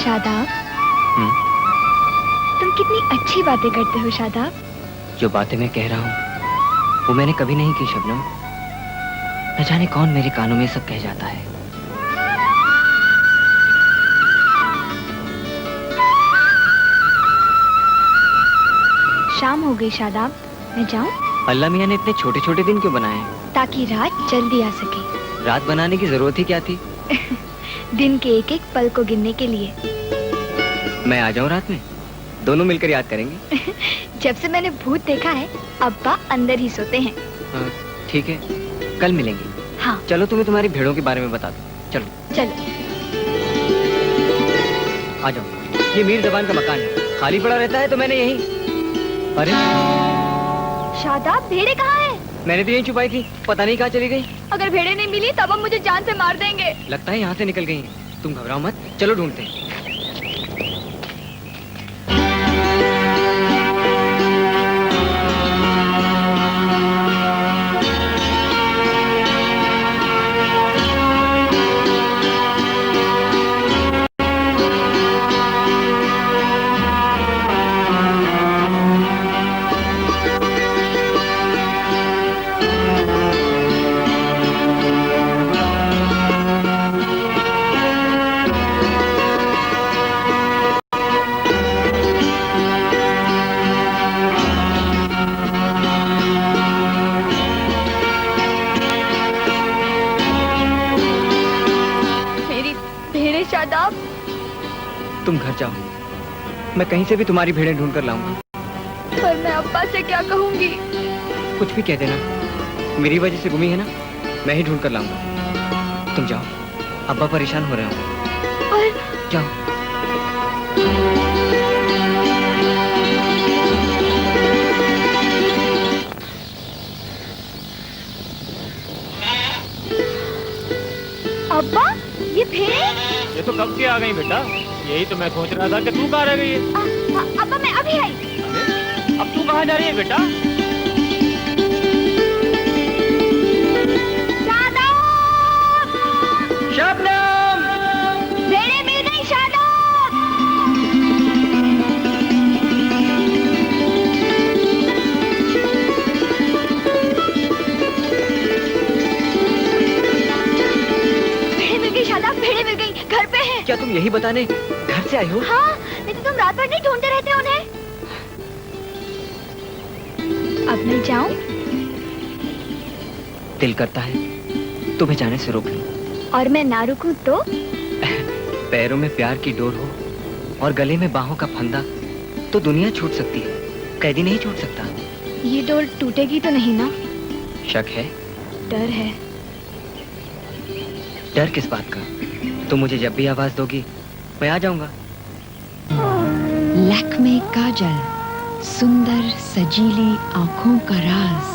शादाब, तुम कितनी अच्छी बातें करते हो शादाब। जो बातें मैं कह रहा हूँ वो मैंने कभी नहीं की शबनम। न जाने कौन मेरे कानों में सब कह जाता है। शाम हो गई शादाब, मैं जाऊं? अल्लाह मियाँ ने इतने छोटे छोटे दिन क्यों बनाए हैं? ताकि रात जल्दी आ सके। रात बनाने की जरूरत ही क्या थी? दिन के एक एक पल को गिनने के लिए। मैं आ जाऊं रात में, दोनों मिलकर याद करेंगे। जब से मैंने भूत देखा है, अब्बा अंदर ही सोते हैं। हाँ, ठीक है, कल मिलेंगे। हाँ। चलो तुम्हें तुम्हारी भेड़ों के बारे में बता दो। चलो चलो। आ जाओ। ये मीर जबान का मकान है, खाली पड़ा रहता है तो मैंने यही। अरे शादाब, भेड़े कहाँ हैं? मैंने भी यहीं छुपाई थी, पता नहीं कहाँ चली गई। अगर भेड़े नहीं मिली तब हम मुझे जान से मार देंगे। लगता है यहाँ से निकल गई हैं। तुम घबराओ मत, चलो ढूंढते हैं। शादाब, तुम घर जाओ, मैं कहीं से भी तुम्हारी भेड़ें ढूंढ कर लाऊंगा। पर मैं अब्बा से क्या कहूंगी? कुछ भी कह देना, मेरी वजह से गुमी है ना, मैं ही ढूंढ कर लाऊंगा। तुम जाओ, अब्बा परेशान हो रहे हो। पर... जाओ। अब्बा, ये भेड़ें? ये तो कब की आ गई बेटा, यही तो मैं सोच रहा था कि तू कहाँ रह गई है। अब्बा, मैं अभी आई। अब तू कहाँ जा रही है बेटा? शबनम, भेड़ें मिल गई शादाब। भेड़ें मिल गई शादाब, भेड़ें मिल गई, घर पे हैं। क्या तुम यही बताने घर से आई हो? हाँ, नहीं तो तुम रात भर नहीं ढूंढते रहते उन्हें। अब मैं जाऊं? दिल करता है तुम्हें जाने से रोक लूं। और मैं ना रुकूं तो? पैरों में प्यार की डोर हो और गले में बाहों का फंदा तो दुनिया छूट सकती है, कैदी नहीं छूट सकता। ये डोर टूटेगी तो नहीं ना? शक है? डर है। डर किस बात का? तुम मुझे जब भी आवाज दोगी मैं आ जाऊंगा। लैक्मे काजल, सुंदर सजीली आंखों का राज।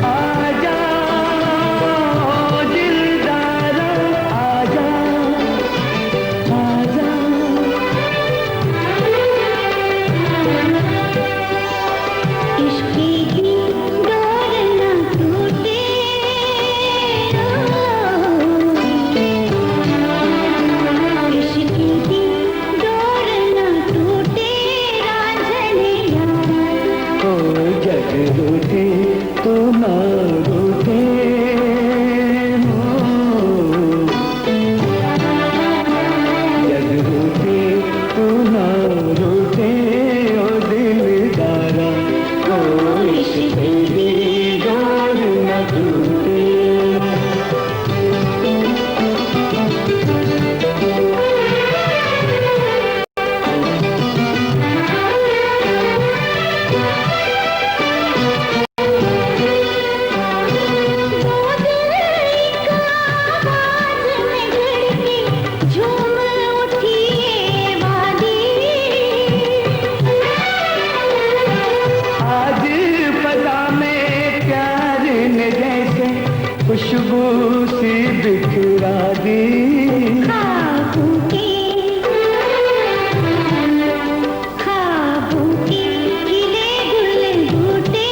आजा खुशबू सी बिखरा दी। ख्वाबों के खिले गुल बूटे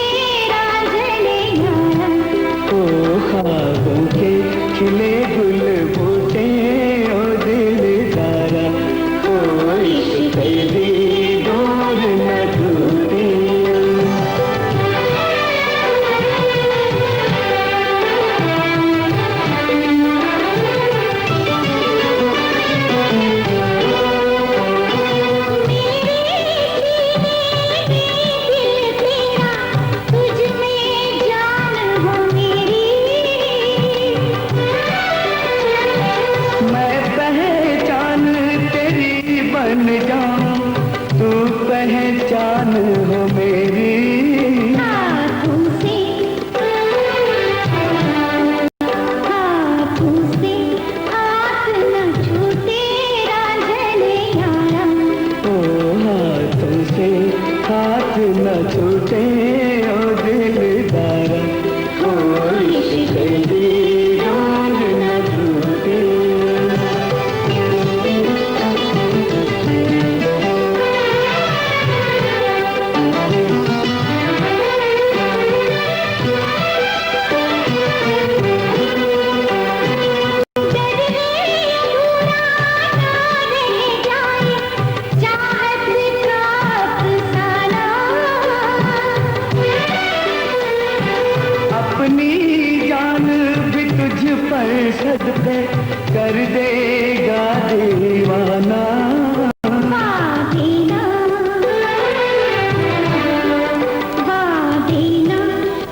रांझने यारा। ओ ख्वाबों के खिले गुल बूटे ओ दिलदारा। ओ इश्क दी डोर न टूटे। मैं पहचान तेरी बन जाऊं, तू पहचान हो मेरी। हाथों से हाथ न छूटे रांझने यारा। ओ हाथों से हाथ न छूटे ओ दिलदारा। ओ इश्क दी डोर न टूटे। अपनी जान भी तुझ पर सदके कर देगा दीवाना। वादेना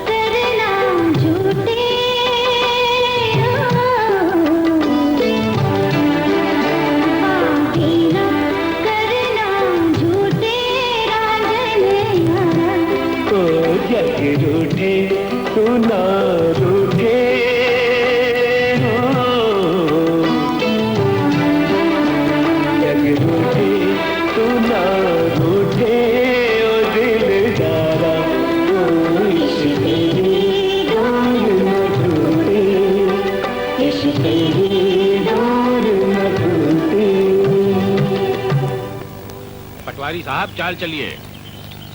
करना झूठे। वादेना करना झूठे रांझने यारा। तो जग रूठे तू ना रूठे हो। जग रूठे तू ना रूठे ओ दिलदारा। ओ इश्क दी डोर न टूटे। इश्क दी डोर न टूटे। पटवारी साहब चाल चलिए।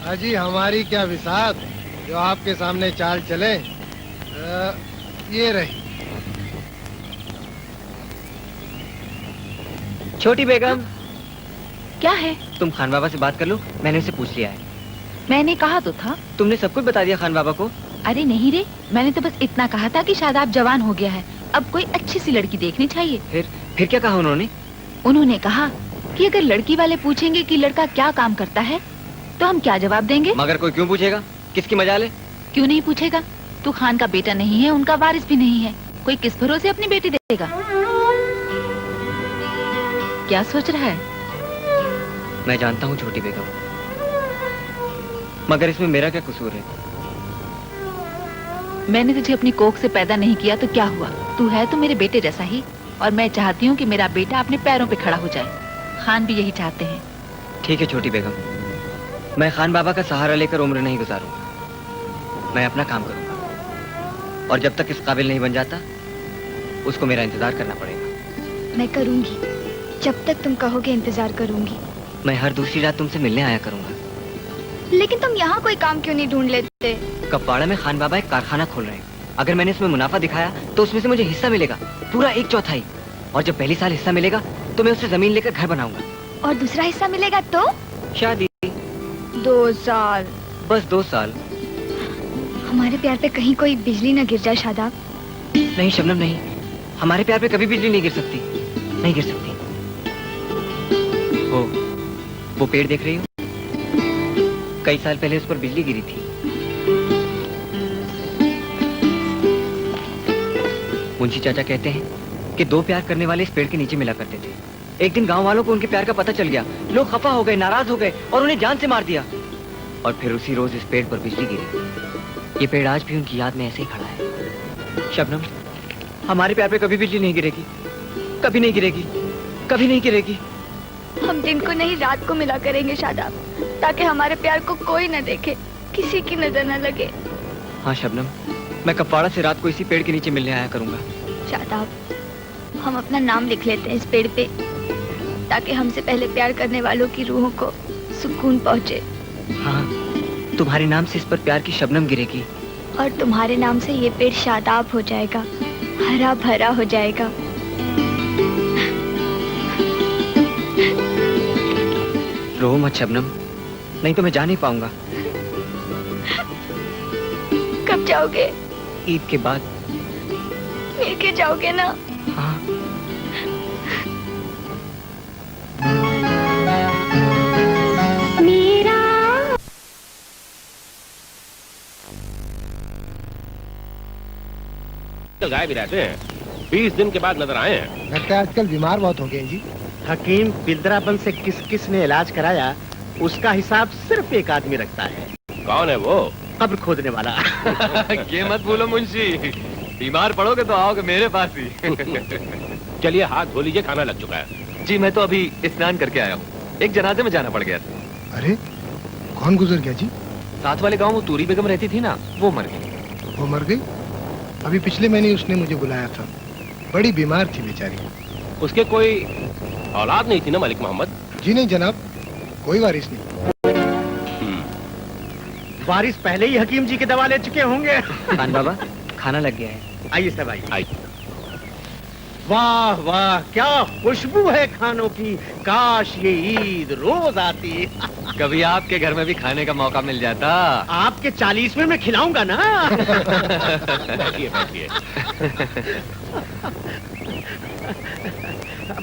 हाजी हमारी क्या विसात जो आपके सामने चाल चले। ये रही। छोटी बेगम, क्या है? तुम खान बाबा से बात कर लो, मैंने उसे पूछ लिया है। मैंने कहा तो था। तुमने सब कुछ बता दिया खान बाबा को? अरे नहीं रे, मैंने तो बस इतना कहा था कि शादाब जवान हो गया है, अब कोई अच्छी सी लड़की देखनी चाहिए। फिर क्या कहा उन्होंने? उन्होंने कहा कि अगर लड़की वाले पूछेंगे कि लड़का क्या काम करता है तो हम क्या जवाब देंगे। मगर कोई क्यों पूछेगा? किसकी मजाल है? क्यों नहीं पूछेगा? तू खान का बेटा नहीं है, उनका वारिस भी नहीं है, कोई किस भरोसे अपनी बेटी देगा? क्या सोच रहा है? मैं जानता हूँ छोटी बेगम, मगर इसमें मेरा क्या कसूर है? मैंने तुझे अपनी कोख से पैदा नहीं किया तो क्या हुआ? तू है तो मेरे बेटे जैसा ही, और मैं चाहती हूँ कि मेरा बेटा अपने पैरों पे खड़ा हो जाए। खान भी यही चाहते हैं। ठीक है छोटी बेगम, मैं खान बाबा का सहारा लेकर उम्र नहीं गुजारूंगा। मैं अपना काम करूंगा, और जब तक इस काबिल नहीं बन जाता उसको मेरा इंतजार करना पड़ेगा। मैं करूंगी, जब तक तुम कहोगे इंतजार करूंगी। मैं हर दूसरी रात तुमसे मिलने आया करूंगा। लेकिन तुम यहाँ कोई काम क्यों नहीं ढूंढ लेते? कपवाड़ा में खान बाबा एक कारखाना खोल रहे हैं। अगर मैंने इसमें मुनाफा दिखाया तो उसमें से मुझे हिस्सा मिलेगा, पूरा 1/4। और जब पहली साल हिस्सा मिलेगा तो मैं उससे जमीन लेकर घर बनाऊंगा। और दूसरा हिस्सा मिलेगा तो? शादी। 2 साल। बस 2 साल। हमारे प्यार पे कहीं कोई बिजली न गिर जाए शादाब। नहीं शबनम नहीं, हमारे प्यार पे कभी बिजली नहीं गिर सकती, नहीं गिर सकती। वो पेड़ देख रही हो? कई साल पहले उस पर बिजली गिरी थी। मुंशी चाचा कहते हैं कि 2 प्यार करने वाले इस पेड़ के नीचे मिला करते थे। एक दिन गांव वालों को उनके प्यार का पता चल गया, लोग खफा हो गए, नाराज हो गए और उन्हें जान से मार दिया। और फिर उसी रोज इस पेड़ पर बिजली गिरी। ये पेड़ आज भी उनकी याद में ऐसे ही खड़ा है। शबनम, हमारे प्यार पे कभी बिजली नहीं गिरेगी, कभी नहीं गिरेगी, कभी नहीं गिरेगी। हम दिन को नहीं रात को मिला करेंगे शादाब, ताकि हमारे प्यार को कोई न देखे, किसी की नजर न लगे। हाँ शबनम, मैं कपवाड़ा से रात को इसी पेड़ के नीचे मिलने आया करूंगा। शादाब, हम अपना नाम लिख लेते हैं इस पेड़ पे, ताकि हमसे पहले प्यार करने वालों की रूहों को सुकून पहुंचे। हाँ, तुम्हारे नाम से इस पर प्यार की शबनम गिरेगी। और तुम्हारे नाम से ये पेड़ शादाब हो जाएगा, हरा भरा हो जाएगा। रो मत शबनम, नहीं तो मैं जा नहीं पाऊंगा। कब जाओगे? ईद के बाद। मिल के जाओगे ना? हाँ। तो गायब भी रहते हैं, 20 दिन के बाद नजर आए हैं। लगता है आजकल बीमार बहुत हो गए जी। हकीम बिंद्राबन से किस किस ने इलाज कराया, उसका हिसाब सिर्फ एक आदमी रखता है। कौन है वो? कब्र खोदने वाला। ये मत भूलो मुंशी, बीमार पड़ोगे तो आओगे मेरे पास ही। चलिए हाथ धो लीजिए, खाना लग चुका है। जी मैं तो अभी स्नान करके आया हूँ, एक जनाजे में जाना पड़ गया था। अरे कौन गुजर गया जी? साथ वाले गांव में तूरी बेगम रहती थी ना, वो मर गई। वो मर गई? अभी पिछले महीने उसने मुझे बुलाया था, बड़ी बीमार थी बेचारी। उसके कोई औलाद नहीं थी ना मलिक मोहम्मद? जी नहीं जनाब, कोई वारिस नहीं। वारिस पहले ही हकीम जी की दवा ले चुके होंगे। खान बाबा, खाना लग गया है। आइए सब आइए। वाह वाह, क्या खुशबू है खानों की। काश ये ईद रोज आती। कभी आपके घर में भी खाने का मौका मिल जाता। आपके 40वें में खिलाऊंगा ना। बैठिए बैठिए।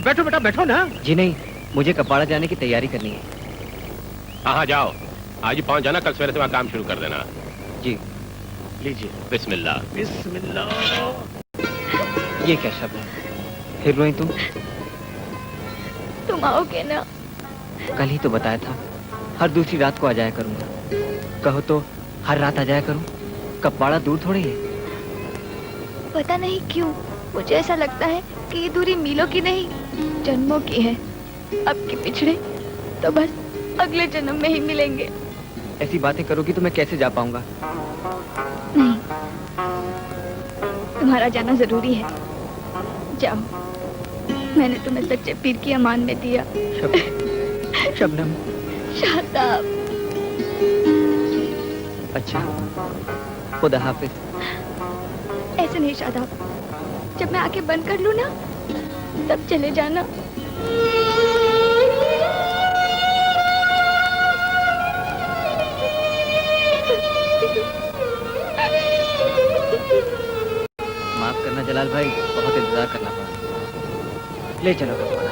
बैठो बेटा, बैठो ना। जी नहीं, मुझे कपवाड़ा जाने की तैयारी करनी है। हाँ जाओ, आज ही पहुंच जाना, कल सवेरे से वहाँ काम शुरू कर देना। जी। लीजिए। बिस्मिल्लाह। बिस्मिल्लाह। ये क्या शब्द है? फिर रोई तुम आओगे ना? कल ही तो बताया था, हर दूसरी रात को आ जाया करूंगा। कहो तो हर रात आ जाया करूं। कपवाड़ा दूर थोड़ी है। पता नहीं क्यों मुझे ऐसा लगता है कि ये दूरी मीलों की नहीं, जन्मों की है। अब की पिछड़े तो बस अगले जन्म में ही मिलेंगे। ऐसी बातें करोगी तो मैं कैसे जा पाऊंगा? नहीं, तुम्हारा जाना जरूरी है। जाओ, मैंने तुम्हें सच्चे पीर की अमान में दिया। शबनम। शादाब। अच्छा, खुदा हाफिज। ऐसे नहीं शादाब, जब मैं आंखें बंद कर लूं ना, तब चले जाना। माफ करना जलाल भाई, बहुत इंतजार करना पड़ा। ले चलो कपवाड़ा।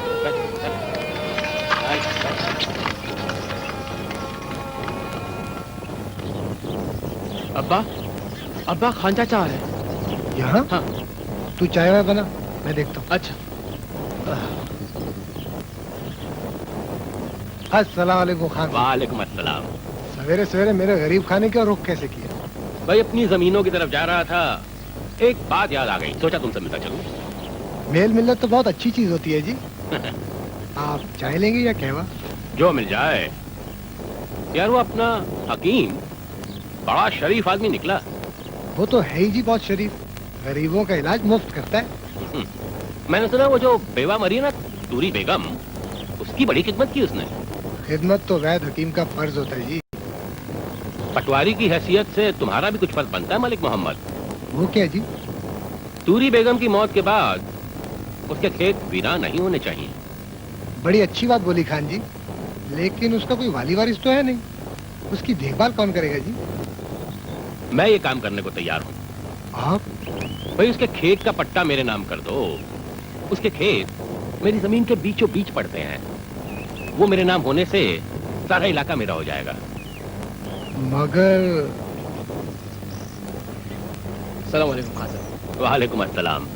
अब्बा, अब्बा खान चाचा आ रहे हैं। यहाँ? हाँ। तू चाय वाय बना, मैं देखता हूँ। अच्छा। अस्सलाम वालेकुम खान। वालेकुम अस्सलाम। सवेरे सवेरे मेरे गरीब खाने का रुख कैसे किया? भाई अपनी जमीनों की तरफ जा रहा था, एक बात याद आ गई, सोचा तुमसे मिलता चलूं। मेल मिलत तो बहुत अच्छी चीज होती है जी। आप चाय लेंगे या कहवा? जो मिल जाए। यार वो अपना हकीम बड़ा शरीफ आदमी निकला। वो तो है ही जी, बहुत शरीफ। गरीबों का इलाज मुफ्त करता है। मैंने सुना वो जो बेवा मरी है ना, तूरी बेगम, उसकी बड़ी खिदमत की उसने। खिदमत तो वैद हकीम का फर्ज होता है जी। पटवारी की हैसियत से तुम्हारा भी कुछ फर्ज बनता है मलिक मोहम्मद। वो क्या जी? तूरी बेगम की मौत के बाद उसके खेत वीरान नहीं होने चाहिए। बड़ी अच्छी बात बोली खान जी, लेकिन उसका कोई वाली वारिस तो है नहीं। उसकी देखभाल कौन करेगा जी? मैं ये काम करने को तैयार हूँ। आप? भाई उसके खेत का पट्टा मेरे नाम कर दो। उसके खेत मेरी जमीन के बीचों बीच पड़ते हैं। वो मेरे नाम होने से सारा इलाका मेरा हो जाएगा। मगर सलाम वालेकुम खान साहब। वालेकुम अस्सलाम।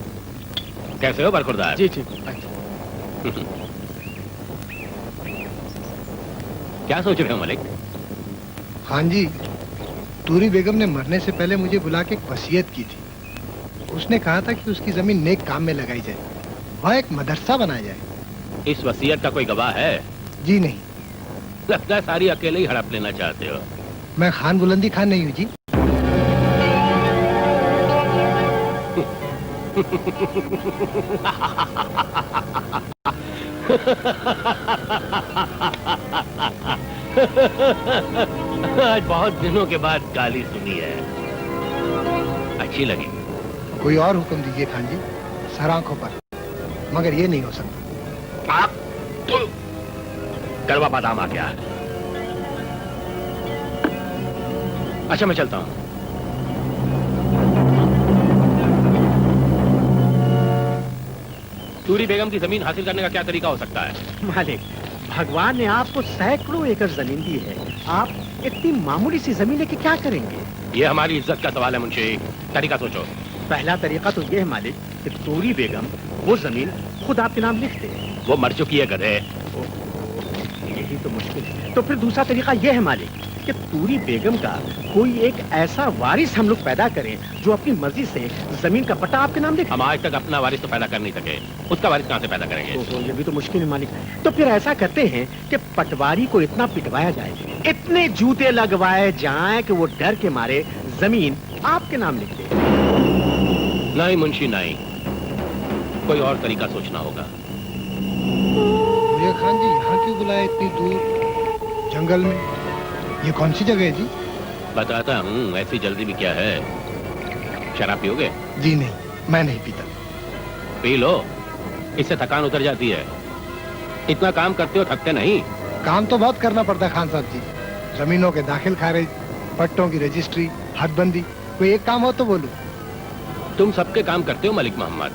कैसे हो बरखुरदार? जी ठीक। अच्छा। क्या सोच रहे हो मलिक? खान जी, तूरी बेगम ने मरने से पहले मुझे बुला के एक वसीयत की थी। उसने कहा था कि उसकी जमीन नेक काम में लगाई जाए, वहाँ एक मदरसा बनाया जाए। इस वसीयत का कोई गवाह है? जी नहीं। लगता है सारी अकेले ही हड़प लेना चाहते हो। मैं खान बुलंदी खान नहीं हूँ जी। आज बहुत दिनों के बाद गाली सुनी है, अच्छी लगी। कोई और हुक्म दीजिए खान जी, सर आंखों पर, मगर ये नहीं हो सकता। आप तो करवा बादाम आ गया। अच्छा मैं चलता हूं। तूरी बेगम की जमीन हासिल करने का क्या तरीका हो सकता है? मालिक, भगवान ने आपको सैकड़ों एकड़ जमीन दी है, आप इतनी मामूली सी जमीन लेके क्या करेंगे? ये हमारी इज्जत का सवाल है मुंशी, तरीका सोचो। पहला तरीका तो ये है मालिक कि तूरी बेगम वो जमीन खुद आपके नाम लिख दे। वो मर चुकी है गधे। यही तो मुश्किल है। तो फिर दूसरा तरीका ये है मालिक कि तूरी बेगम का कोई एक ऐसा वारिस हम लोग पैदा करें जो अपनी मर्जी से जमीन का पट्टा आपके नाम लिखे। हम आज तक अपना वारिस तो पैदा कर नहीं सके, उसका वारिस कहाँ से पैदा करेंगे? तो ये भी तो मुश्किल है मालिक। तो फिर ऐसा करते हैं कि पटवारी को इतना पिटवाया जाए, इतने जूते लगवाए जाएं कि वो डर के मारे जमीन आपके नाम लिख दे। नहीं मुंशी नहीं, कोई और तरीका सोचना होगा। मुझे खान जी यहाँ क्यों बुलाया इतनी दूर जंगल में? ये कौन सी जगह है जी? बताता हूँ, ऐसी जल्दी भी क्या है। शराब पियोगे? जी नहीं, मैं नहीं पीता। पी लो, इससे थकान उतर जाती है। इतना काम करते हो, थकते नहीं? काम तो बहुत करना पड़ता है खान साहब जी, जमीनों के दाखिल खारिज, पट्टों की रजिस्ट्री, हदबंदी, कोई एक काम हो तो बोलो। तुम सबके काम करते हो मलिक मोहम्मद,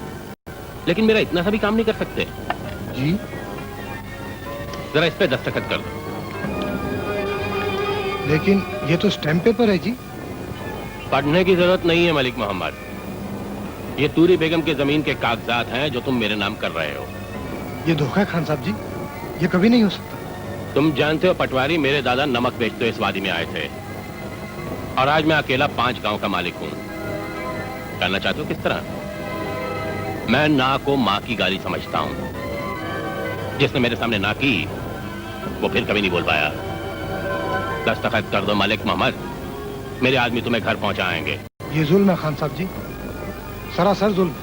लेकिन मेरा इतना सा भी काम नहीं कर सकते। जी जरा इस पे दस्तखत कर दो। लेकिन ये तो स्टैम्प पेपर है जी। पढ़ने की जरूरत नहीं है मलिक मोहम्मद, ये तूरी बेगम के जमीन के कागजात हैं जो तुम मेरे नाम कर रहे हो। ये धोखा है खान साहब जी, ये कभी नहीं हो सकता। तुम जानते हो पटवारी, मेरे दादा नमक बेचते इस वादी में आए थे, और आज मैं अकेला 5 गांव का मालिक हूं। जानना चाहते हो किस तरह? मैं ना को माँ की गाली समझता हूं। जिसने मेरे सामने ना की वो फिर कभी नहीं बोल पाया। दस्तखत कर दो मलिक मोहम्मद, मेरे आदमी तुम्हें घर पहुंचाएंगे। ये जुल्म है खान साहब जी, सरासर जुल्म।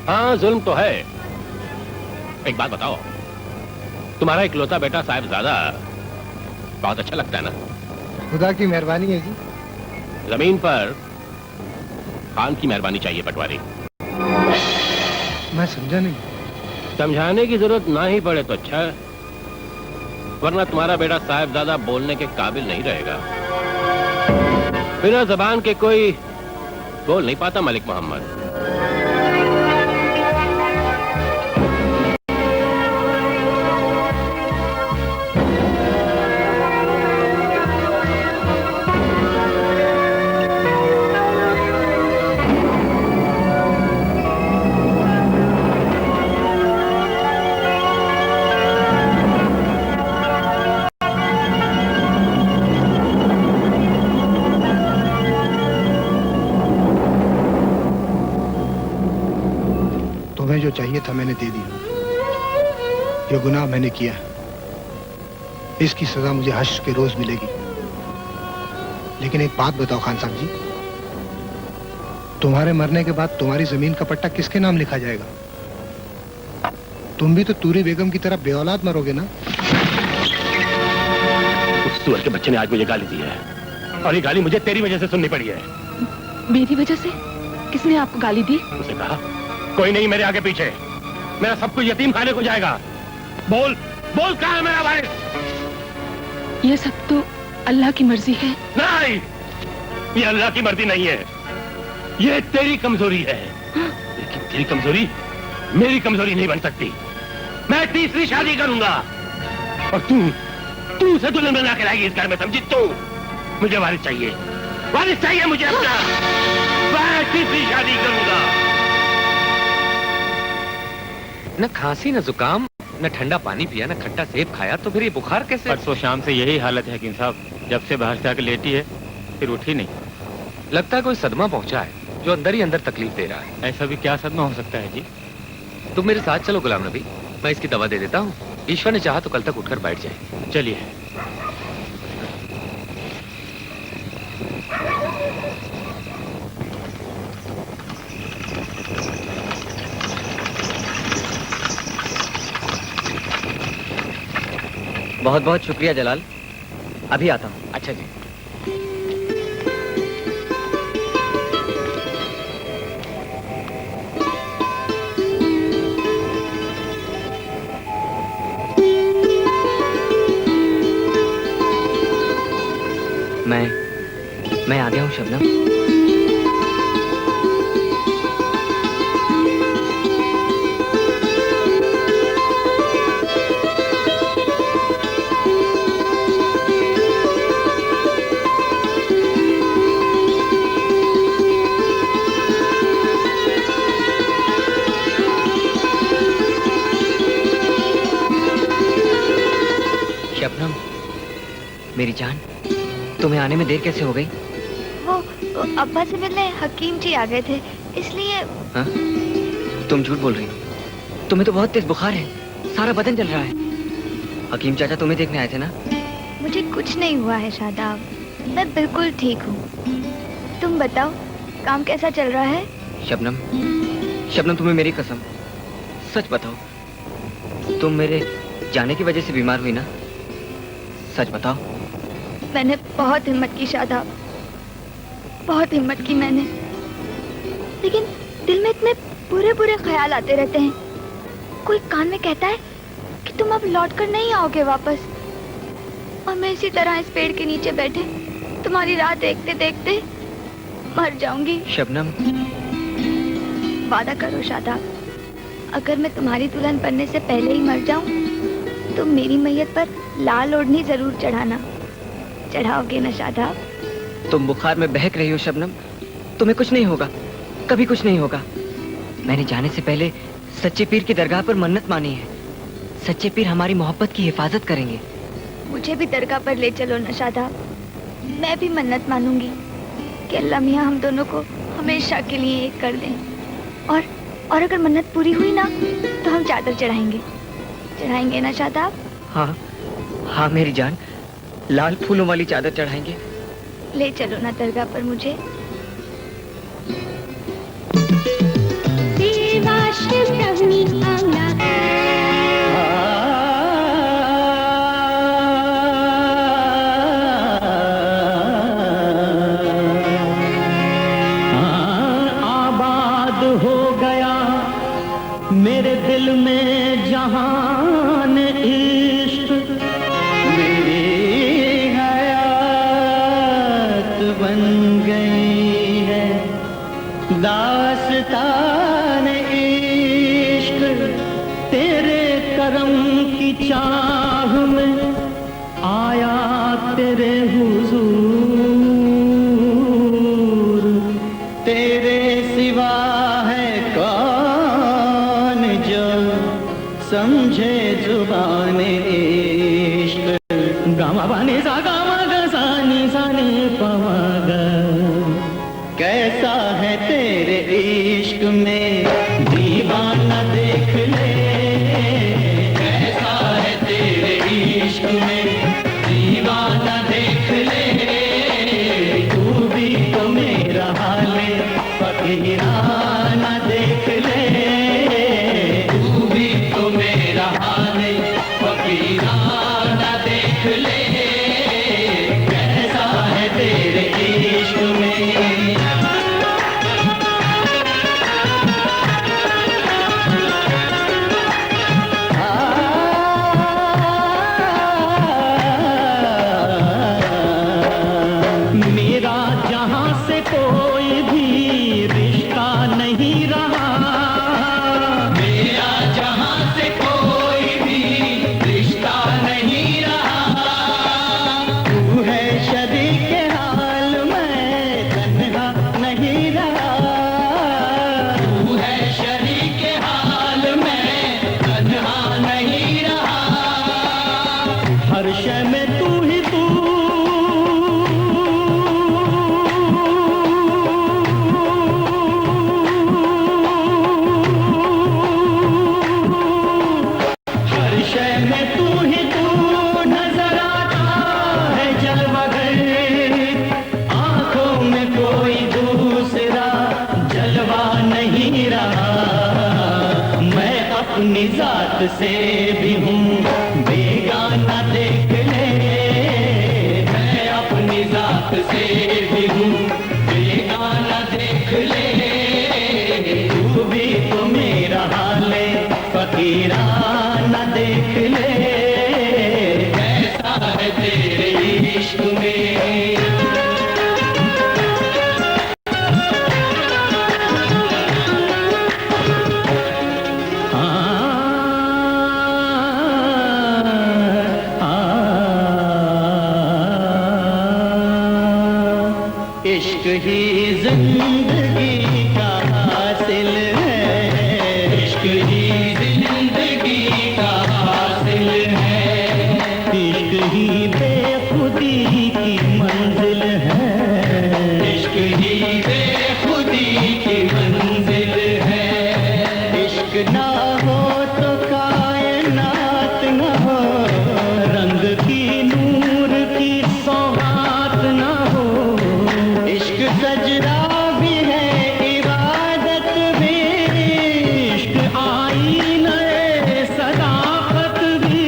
हाँ जुल्म तो है। एक बात बताओ, तुम्हारा इकलौता बेटा साहिबजादा बहुत अच्छा लगता है ना? खुदा की मेहरबानी है जी। जमीन पर खान की मेहरबानी चाहिए पटवारी। मैं समझा नहीं। समझाने की जरूरत ना ही पड़े तो अच्छा है, वरना तुम्हारा बेटा साहिबजादा बोलने के काबिल नहीं रहेगा। बिना जबान के कोई बोल नहीं पाता मलिक मोहम्मद। तुम्हें जो चाहिए था मैंने दे दिया। ये गुनाह मैंने किया है, इसकी सजा मुझे हश्र के रोज मिलेगी। लेकिन एक बात बताओ खान साहब जी, तुम्हारे मरने के बाद तुम्हारी जमीन का पट्टा किसके नाम लिखा जाएगा? तुम भी तो तूरी बेगम की तरह बेऔलाद मरोगे ना? उस सूअर के बच्चे ने आज मुझे गाली दी है, और ये गाली मुझे तेरी वजह से सुननी पड़ी है। मेरी वजह से? किसने आपको गाली दी? उसे कहा कोई नहीं मेरे आगे पीछे, मेरा सब कुछ यतीम खाने को जाएगा। बोल बोल, कहाँ है मेरा वारिस? ये सब तो अल्लाह की मर्जी है। नहीं, ये अल्लाह की मर्जी नहीं है, ये तेरी कमजोरी है। लेकिन तेरी कमजोरी मेरी कमजोरी नहीं बन सकती। मैं तीसरी शादी करूंगा, और तू उसे दुल्हन बना के लाएगी इस घर में, समझी? तू मुझे वारिस चाहिए मुझे अपना। मैं तीसरी शादी करूंगा। न खांसी न जुकाम, न ठंडा पानी पिया, न खट्टा सेब खाया, तो फिर ये बुखार कैसे? परसों शाम से यही हालत है हकीम साहब, जब से बाहर से आकर लेटी है फिर उठी नहीं। लगता है कोई सदमा पहुंचा है जो अंदर ही अंदर तकलीफ दे रहा है। ऐसा भी क्या सदमा हो सकता है जी? तुम मेरे साथ चलो गुलाम नबी, मैं इसकी दवा दे देता हूँ। ईश्वर ने चाहा तो कल तक उठकर बैठ जाए। चलिए। बहुत बहुत शुक्रिया जलाल, अभी आता हूँ। अच्छा जी। मैं आ गया हूँ शबनम। शबनम, मेरी जान, तुम्हें आने में देर कैसे हो गई? वो अब्बा से मिलने हकीम जी आ गए थे, इसलिए। हाँ? तुम झूठ बोल रही हो। तुम्हें तो बहुत तेज बुखार है, सारा बदन जल रहा है। हकीम चाचा तुम्हें देखने आए थे ना? मुझे कुछ नहीं हुआ है शादाब, मैं बिल्कुल ठीक हूँ। तुम बताओ, काम कैसा चल रहा है? शबनम, शबनम तुम्हें मेरी कसम, सच बताओ, तुम मेरे जाने की वजह से बीमार हुई ना? सच बताओ। मैंने बहुत हिम्मत की शादाब, बहुत हिम्मत की मैंने, लेकिन दिल में इतने बुरे बुरे ख्याल आते रहते हैं। कोई कान में कहता है कि तुम अब लौट कर नहीं आओगे वापस, और मैं इसी तरह इस पेड़ के नीचे बैठे तुम्हारी राह देखते देखते मर जाऊंगी। शबनम, वादा करो शादाब, अगर मैं तुम्हारी दुल्हन बनने से पहले ही मर जाऊं तो मेरी मैयत पर लाल ओढ़नी जरूर चढ़ाना। चढ़ाओगे ना शादाब? तुम बुखार में बहक रही हो शबनम, तुम्हें कुछ नहीं होगा, कभी कुछ नहीं होगा। मैंने जाने से पहले सच्चे पीर की दरगाह पर मन्नत मानी है, सच्चे पीर हमारी मोहब्बत की हिफाजत करेंगे। मुझे भी दरगाह पर ले चलो ना शादाब, मैं भी मन्नत मानूंगी कि अल्लाह मियाँ हम दोनों को हमेशा के लिए एक कर दें। और अगर मन्नत पूरी हुई ना तो हम चादर चढ़ाएंगे ना शादाब? हाँ हाँ मेरी जान, लाल फूलों वाली चादर चढ़ाएंगे। ले चलो ना दरगाह पर मुझे। आबाद हो गया मेरे दिल में जहान इश्क, मेरी हयात बन गई है दास्तान इश्क। तेरे करम की चाह में आया तेरे हुजूर, तेरे सिवा है कौन जो समझे जुबान इश्क। गामा बाने सा गामा गा सानी साने पवा गा, कैसा है तेरे इश्क में दीवाना देख ले, कैसा है तेरे इश्क में दीवाना देख ले। तू भी तो मेरा हाल फकीराना देख ले, तू भी तो मेरा हाल फकीराना अपनी जात से भी हूँ बेगाना देख ले, मैं अपनी जात से भी हूँ बेगाना देख ले, तू भी तो मेरा हाल फकीराना देख ले, कैसा है तेरे इश्क में। इश्क ही जिंदगी का हासिल है, इश्क ही जिंदगी का हासिल है, इश्क ही बेखुदी की मंजिल है, इश्क ही बेखुदी की मंजिल है, इश्क ना हो तो कायनात न हो, रंग की नूर की सौगात न हो, इश्क सजदा भी है इबादत भी, इश्क आईना है सदाकत भी,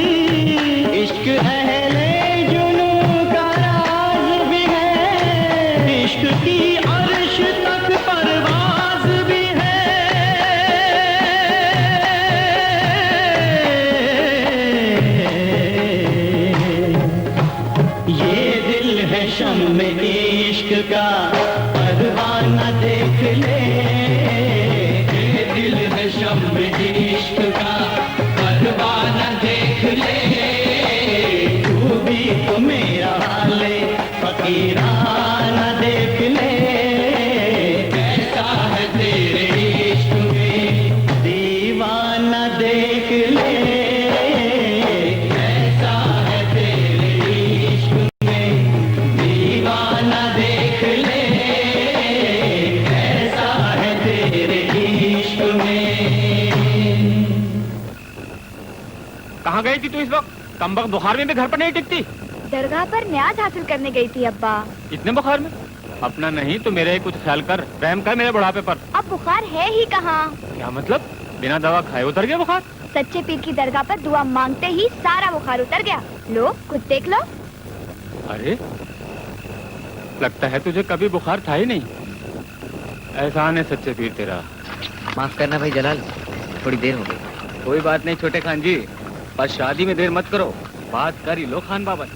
इश्क अहले जुनू का राज भी है, इश्क की अर्श तक परवाज भी है, ये दिल है शम्म इश्क का परवाना देख ले, ये दिल है शम्म इश्क का परवाना देख ले, तू भी तो मेरा हाल फकीराना देख ले, कैसा है तेरे इश्क में दीवाना देख ले, कैसा है तेरे इश्क में दीवाना देख ले, कैसा है तेरे इश्क में। कहाँ गई थी तू इस वक्त? कम वक्त बुखार में भी घर पर नहीं टिकती। दरगाह पर न्याज हासिल करने गई थी अब्बा। इतने बुखार में? अपना नहीं तो मेरे ही कुछ ख्याल कर, रहम कर मेरे बुढ़ापे पर। अब बुखार है ही कहाँ? क्या मतलब? बिना दवा खाए उतर गया बुखार? सच्चे पीर की दरगाह पर दुआ मांगते ही सारा बुखार उतर गया। लो खुद देख लो। अरे लगता है तुझे कभी बुखार था ही नहीं। एहसान है सच्चे पीर तेरा। माफ करना भाई जलाल, थोड़ी देर हो गई। कोई बात नहीं छोटे खान जी, बस शादी में देर मत करो, बात कर ही लो खान बाबत।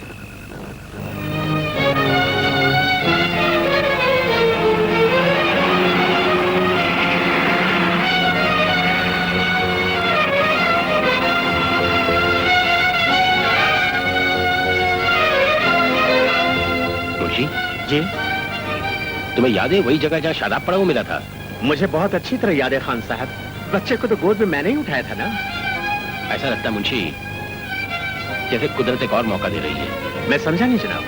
मुंशी जी, तुम्हें याद है वही जगह जहाँ शादाब पड़ा वो मिला था? मुझे बहुत अच्छी तरह याद है खान साहब, बच्चे को तो गोद में मैंने ही उठाया था ना। ऐसा लगता है मुंशी जैसे कुदरत एक और मौका दे रही है। मैं समझा नहीं जनाब।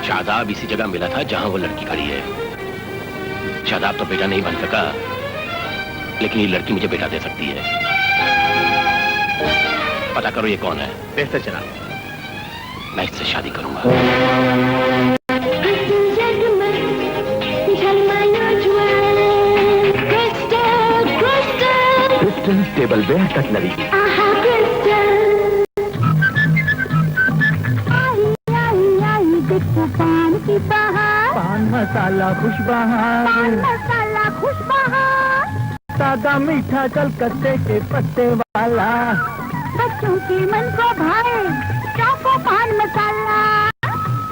शादाब इसी जगह मिला था जहां वो लड़की खड़ी है। शादाब तो बेटा नहीं बन सका, लेकिन ये लड़की मुझे बेटा दे सकती है। पता करो ये कौन है। बेहतर जनाब, मैं इससे शादी करूंगा। Crystal tableware cutlery. पान की बहार, पान मसाला खुशबहार, पान मसाला खुशबहार, सादा मीठा कलकत्ते के पत्ते वाला, बच्चों के मन को भाए चौको पान मसाला,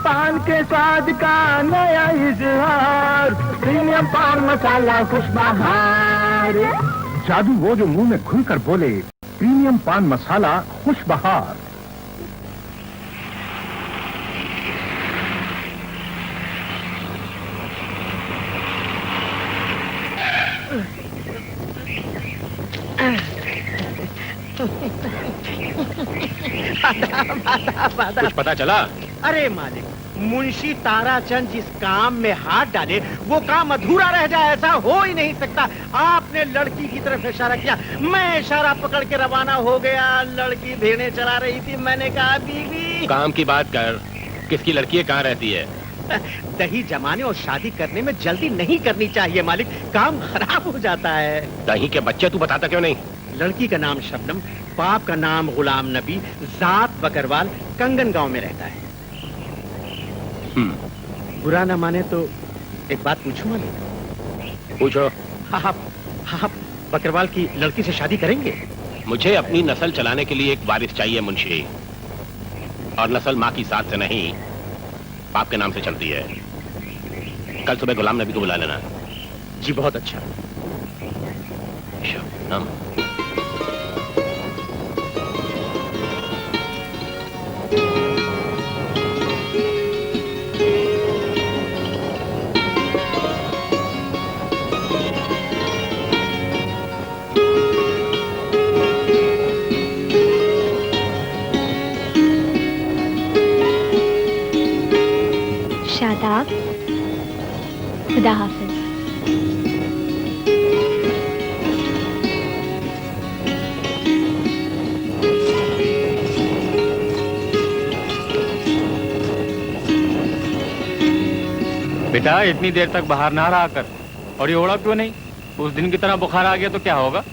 पान के स्वाद का नया इजहार, प्रीमियम पान मसाला खुशबहार। जादू वो जो मुंह में खुलकर बोले, प्रीमियम पान मसाला खुशबहार। कुछ पता चला? अरे मालिक, मुंशी ताराचंद जिस काम में हाथ डाले वो काम अधूरा रह जाए, ऐसा हो ही नहीं सकता। आपने लड़की की तरफ इशारा किया, मैं इशारा पकड़ के रवाना हो गया। लड़की भेड़ें चला रही थी, मैंने कहा बीवी। काम की बात कर, किसकी लड़की है, कहाँ रहती है? दही जमाने और शादी करने में जल्दी नहीं करनी चाहिए मालिक, काम खराब हो जाता है। दही के बच्चे तू बताता क्यों नहीं? लड़की का नाम शबनम, बाप का नाम गुलाम नबी, जात बकरवाल, कंगन गांव में रहता है। बुरा ना माने तो एक बात पूछूं मालिक? पूछो। आप बकरवाल की लड़की से शादी करेंगे? मुझे अपनी नस्ल चलाने के लिए एक वारिस चाहिए मुंशी, और नस्ल माँ की साथ से नहीं बाप के नाम से चलती है। कल सुबह गुलाम नबी को बुला लेना। जी बहुत अच्छा। शबनम। शादाब, खुदा हाफिज। बेटा इतनी देर तक बाहर ना रहा कर, और ये ओढ़ा क्यों नहीं? उस दिन की तरह बुखार आ गया तो क्या होगा?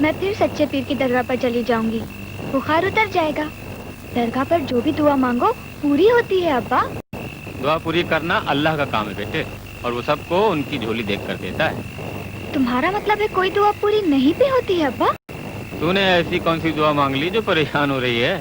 मैं फिर सच्चे पीर की दरगाह पर चली जाऊंगी, बुखार उतर जाएगा। दरगाह पर जो भी दुआ मांगो पूरी होती है अब्बा। दुआ पूरी करना अल्लाह का काम है बेटे, और वो सबको उनकी झोली देख कर देता है। तुम्हारा मतलब है कोई दुआ पूरी नहीं भी होती है अब्बा? तूने ऐसी कौन सी दुआ मांग ली जो परेशान हो रही है?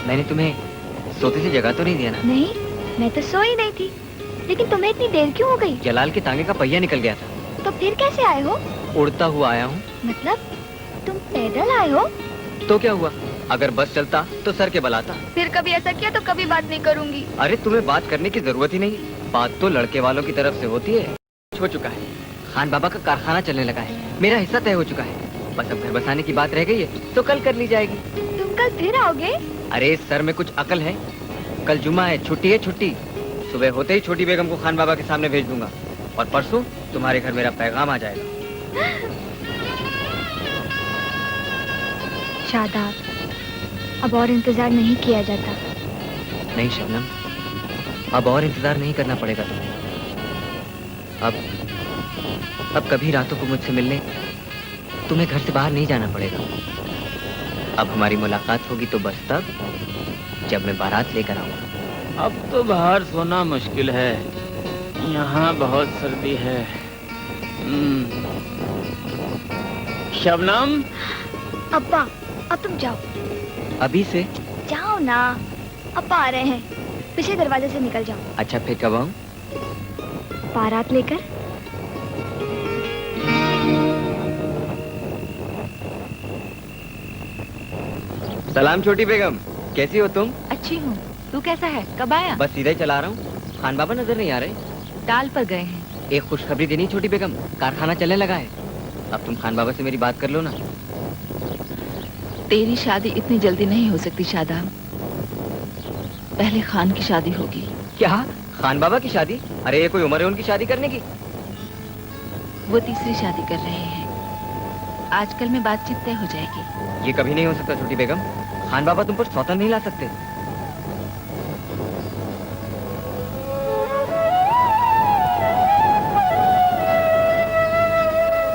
मैंने तुम्हें सोते से जगा तो नहीं दिया ना? नहीं, मैं तो सोई नहीं थी, लेकिन तुम्हें इतनी देर क्यों हो गई? जलाल के तांगे का पहिया निकल गया था। तो फिर कैसे आए हो? उड़ता हुआ आया हूँ। मतलब तुम पैदल आए हो? तो क्या हुआ, अगर बस चलता तो सर के बल आता। फिर कभी ऐसा किया तो कभी बात नहीं करूँगी। अरे तुम्हें बात करने की जरूरत ही नहीं, बात तो लड़के वालों की तरफ से होती है। हो चुका है, खान बाबा का कारखाना चलने लगा है, मेरा हिस्सा तय हो चुका है। बस अब घर बसाने की बात रह गई है तो कल कर ली जाएगी। तुम कल फिर आओगे? अरे सर में कुछ अकल है, कल जुम्मा है, छुट्टी है छुट्टी। सुबह होते ही छोटी बेगम को खान बाबा के सामने भेज दूंगा और परसों तुम्हारे घर मेरा पैगाम आ जाएगा। शादाब, अब और इंतजार नहीं किया जाता। नहीं शबनम, अब और इंतजार नहीं करना पड़ेगा तुम्हें। अब कभी रातों को मुझसे मिलने तुम्हें घर से बाहर नहीं जाना पड़ेगा। अब हमारी मुलाकात होगी तो बस तब, जब मैं बारात लेकर आऊंगा। अब तो बाहर सोना मुश्किल है, यहाँ बहुत सर्दी है। शबनम। अब्बा, अब तुम जाओ। अभी से? जाओ ना, अब्बा आ रहे हैं, पीछे दरवाजे से निकल जाओ। अच्छा फिर कब आऊं? बारात लेकर। सलाम छोटी बेगम, कैसी हो तुम? अच्छी हूँ, तू कैसा है? कब आया? बस सीधा ही चला रहा हूँ। खान बाबा नजर नहीं आ रहे। टाल पर गए हैं। एक खुशखबरी देनी छोटी बेगम, कारखाना चलने लगा है। अब तुम खान बाबा से मेरी बात कर लो ना। तेरी शादी इतनी जल्दी नहीं हो सकती शादाब, पहले खान की शादी होगी। क्या? खान बाबा की शादी? अरे ये कोई उम्र है उनकी शादी करने की? वो तीसरी शादी कर रहे हैं, आजकल में बातचीत तय हो जाएगी। ये कभी नहीं हो सकता छोटी बेगम, खान बाबा तुम पर सौतन नहीं ला सकते।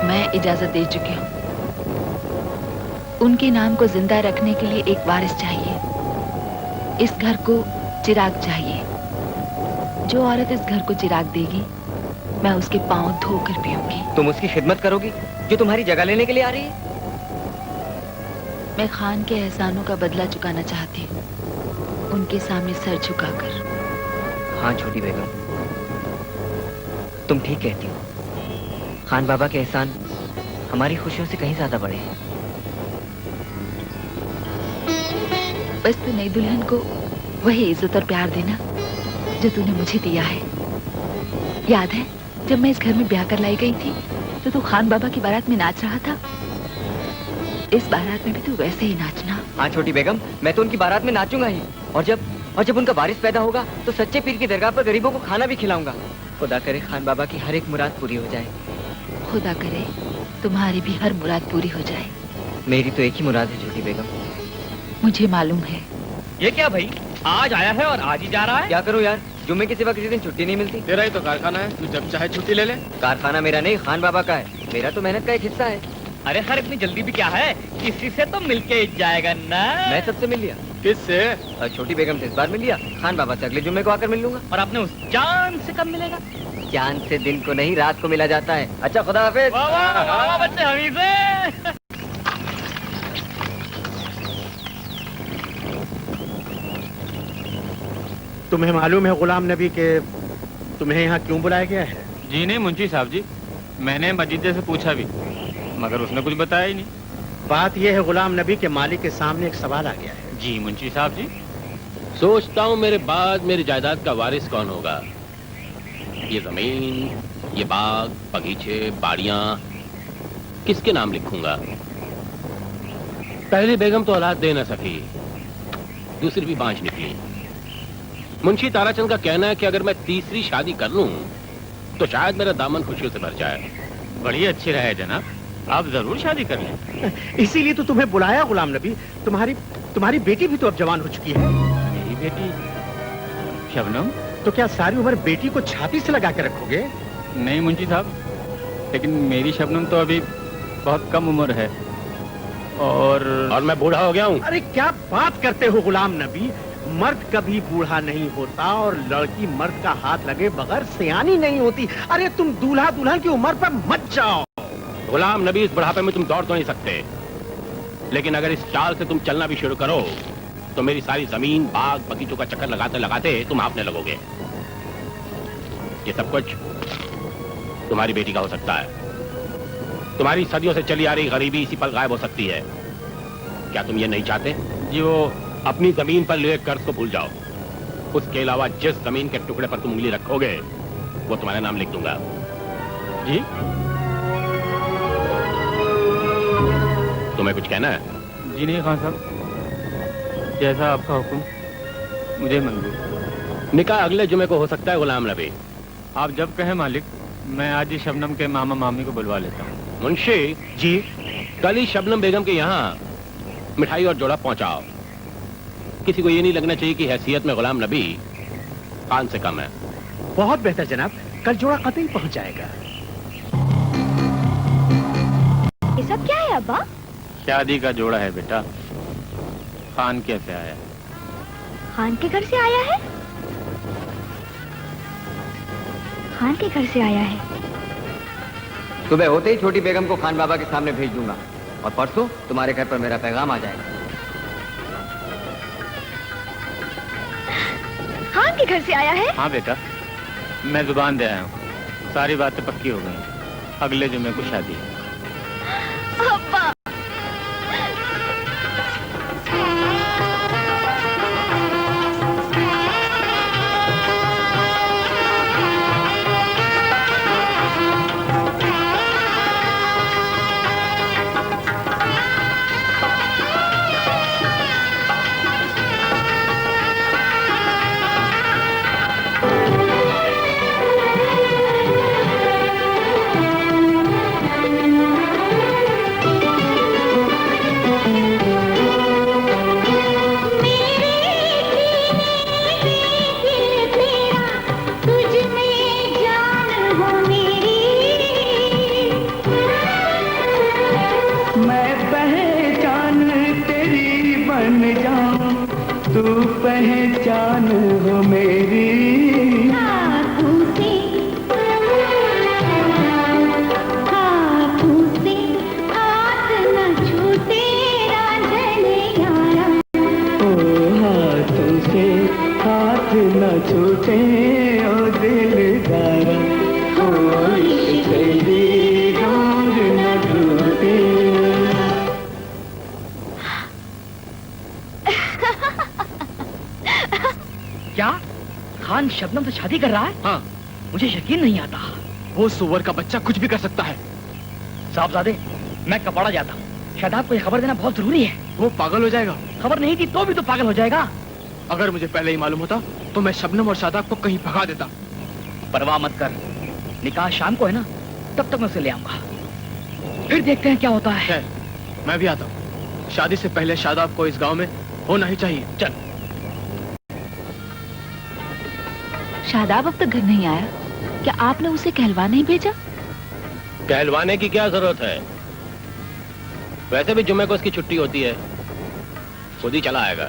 मैं इजाजत दे चुकी हूँ। उनके नाम को जिंदा रखने के लिए एक वारिस चाहिए। इस घर को चिराग चाहिए। जो औरत इस घर को चिराग देगी, मैं उसके पांव धोकर पीऊंगी। तुम उसकी खिदमत करोगी जो तुम्हारी जगह लेने के लिए आ रही है? मैं खान के एहसानों का बदला चुकाना चाहती हूँ, उनके सामने सर झुकाकर। हाँ छोटी बेगम, तुम ठीक कहती हो। खान बाबा के एहसान हमारी खुशियों से कहीं ज्यादा बड़े हैं। बस तू नई दुल्हन को वही इज्जत और प्यार देना जो तूने मुझे दिया है। याद है जब मैं इस घर में ब्याह कर लाई गई थी तो तू खान बाबा की बारात में नाच रहा था। इस बारात में भी तू वैसे ही नाचना। हाँ छोटी बेगम, मैं तो उनकी बारात में नाचूंगा ही। और जब उनका वारिस पैदा होगा तो सच्चे पीर की दरगाह पर गरीबों को खाना भी खिलाऊंगा। खुदा करे खान बाबा की हर एक मुराद पूरी हो जाए। खुदा करे तुम्हारी भी हर मुराद पूरी हो जाए। मेरी तो एक ही मुराद है छोटी बेगम। मुझे मालूम है। ये क्या भाई, आज आया है और आज ही जा रहा है? क्या करूं यार, जुम्मे के सिवा किसी दिन छुट्टी नहीं मिलती। तेरा ही तो कारखाना है, तू जब चाहे छुट्टी ले ले। कारखाना मेरा नहीं, खान बाबा का है। मेरा तो मेहनत का एक हिस्सा है। अरे खैर इतनी जल्दी भी क्या है, किसी से तो मिलके ही जाएगा ना। मैं सबसे मिल लिया। किससे? छोटी बेगम से इस बार मिल लिया। खान बाबा से अगले जुम्मे को आकर मिल लूंगा। और आपने उस चांद से कब मिलेगा? चांद से दिन को नहीं, रात को मिला जाता है। अच्छा खुदा हाफिज। वाह वाह वाह बच्चे हमीजे। तुम्हें मालूम है गुलाम नबी के तुम्हें यहाँ क्यों बुलाया गया है? जी नहीं मुंशी साहब जी, मैंने मजीदे से पूछा भी, मगर उसने कुछ बताया ही नहीं। बात यह है गुलाम नबी के मालिक के सामने एक सवाल आ गया है। जी मुंशी साहब जी। सोचता हूँ मेरे बाद मेरी जायदाद का वारिस कौन होगा। ये जमीन, ये बाग, बगीचे, बाड़ियां किसके नाम लिखूंगा? पहली बेगम तो औलाद दे न सकी, दूसरी भी बांझ निकली। मुंशी ताराचंद का कहना है कि अगर मैं तीसरी शादी कर लूं तो शायद मेरा दामन खुशियों से भर जाए। बड़ी अच्छी रहे जनाब, आप जरूर शादी कर लें। इसीलिए तो तुम्हें बुलाया गुलाम नबी। तुम्हारी बेटी भी तो अब जवान हो चुकी है। मेरी बेटी शबनम? तो क्या सारी उम्र बेटी को छाती से लगा के रखोगे? नहीं मुंशी साहब, लेकिन मेरी शबनम तो अभी बहुत कम उम्र है और मैं बूढ़ा हो गया हूँ। अरे क्या बात करते हो गुलाम नबी, मर्द कभी बूढ़ा नहीं होता और लड़की मर्द का हाथ लगे बगैर सियानी नहीं होती। अरे तुम दूल्हा दुल्हन की उम्र पर मत जाओ। गुलाम नबी, इस बुढ़ापे में तुम दौड़ तो नहीं सकते, लेकिन अगर इस चाल से तुम चलना भी शुरू करो तो मेरी सारी जमीन, बाग, बगीचों का चक्कर लगाते लगाते तुम हांफने लगोगे। ये सब कुछ तुम्हारी बेटी का हो सकता है। तुम्हारी सदियों से चली आ रही गरीबी इसी पर गायब हो सकती है। क्या तुम ये नहीं चाहते? जी वो अपनी जमीन पर लिए कर्ज को भूल जाओ। उसके अलावा जिस जमीन के टुकड़े पर तुम उंगली रखोगे वो तुम्हारा नाम लिख दूंगा। जी तुम्हें कुछ कहना है? जी नहीं खान साहब, जैसा आपका हुक्म, मुझे मंजूर। निकाह अगले जुमे को हो सकता है गुलाम नबी। आप जब कहें मालिक, मैं आज ही शबनम के मामा मामी को बुलवा लेता हूँ। मुंशी जी, कल ही शबनम बेगम के यहाँ मिठाई और जोड़ा पहुंचाओ। किसी को ये नहीं लगना चाहिए कि हैसियत में गुलाम नबी खान से कम है। बहुत बेहतर जनाब, कल जोड़ा कतई पहुंच जाएगा। ये सब क्या है अब्बा? शादी का जोड़ा है बेटा। खान कैसे आया? खान के घर से आया है? खान के घर से आया है। सुबह होते ही छोटी बेगम को खान बाबा के सामने भेज दूंगा और परसों तुम्हारे घर पर मेरा पैगाम आ जाएगा। खान के घर से आया है? हाँ बेटा, मैं जुबान दे आया हूँ। सारी बातें पक्की हो गई। अगले जुम्मे को शादी है। अब्बा पहचान हो मेरी। हाथों से हाथ न छूटे रांझने यारा। ओ हाथों से हाथ न छूटे ओ दिलदारा। ओ इश्क तेरी डोर न टूटे। क्या खान शबनम से शादी कर रहा है? हाँ। मुझे यकीन नहीं आता। वो सुअर का बच्चा कुछ भी कर सकता है। साहबजादे, मैं कपड़ा जाता हूँ। शादाब को ये खबर देना बहुत जरूरी है। वो पागल हो जाएगा। खबर नहीं थी तो भी तो पागल हो जाएगा। अगर मुझे पहले ही मालूम होता तो मैं शबनम और शादाब को कहीं भगा देता। परवाह मत कर, निकाह शाम को है ना, तब तक मैं उसे ले आऊंगा। फिर देखते हैं क्या होता है। मैं भी आता हूँ। शादी से पहले शादाब को इस गांव में होना ही चाहिए। चल। शादाब अब तक घर नहीं आया, क्या आपने उसे कहलवा नहीं भेजा? कहलवाने की क्या जरूरत है? वैसे भी जुम्मे को उसकी छुट्टी होती है, खुद ही चला आएगा।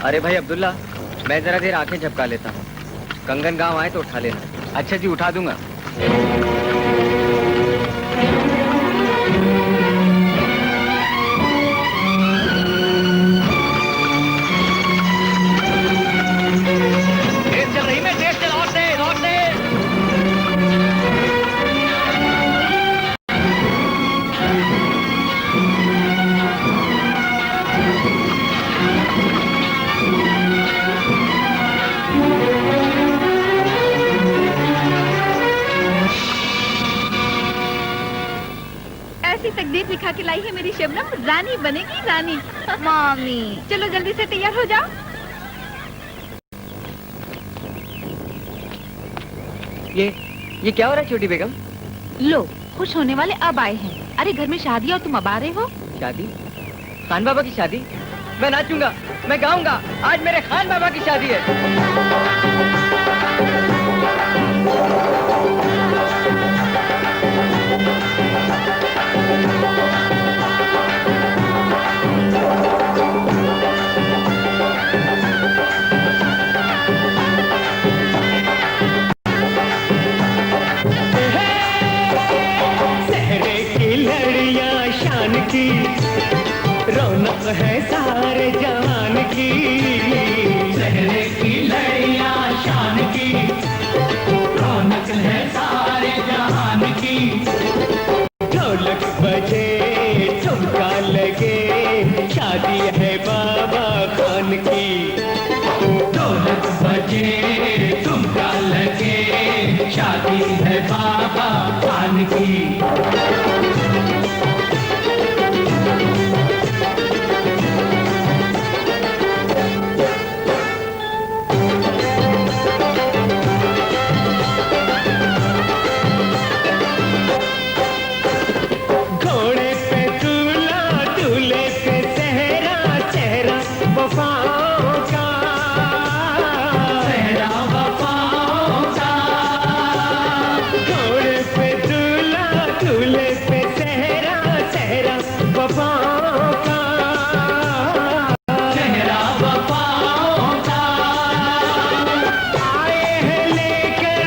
अरे भाई अब्दुल्ला, मैं जरा देर आंखें झपका लेता हूँ। कंगन गांव आए तो उठा लेना। अच्छा जी, उठा दूंगा। ट्रेन चल रही, मैं ट्रेन से लौट दे। ऐसी तकदीर दिखा के लाई है मेरी शबनम, रानी बनेगी रानी। मामी चलो जल्दी से तैयार हो जाओ। ये क्या हो रहा है छोटी बेगम? लो, खुश होने वाले अब आए हैं। अरे घर में शादी है और तुम अब आ रहे हो? शादी? खान बाबा की शादी? मैं नाचूंगा, मैं गाऊंगा। आज मेरे खान बाबा की शादी है। सहरे की लड़ियां शान की, रौनक है सारे जहान की। सहरे की लड़ियां शान की, रौनक है सारे जहान की। ढोलक बजे ठुमका लगे, शादी है बाबा खान की। ढोलक बजे ठुमका लगे, शादी है बाबा खान की। घोड़े पे दूल्हा, दूल्हे पे सेहरा, चेहरा वफाओं का, चेहरा वफाओं का। घोड़े पे दूल्हा, दूल्हे पे सेहरा, चेहरा वफाओं का, चेहरा वफाओं का। आए हैं लेकर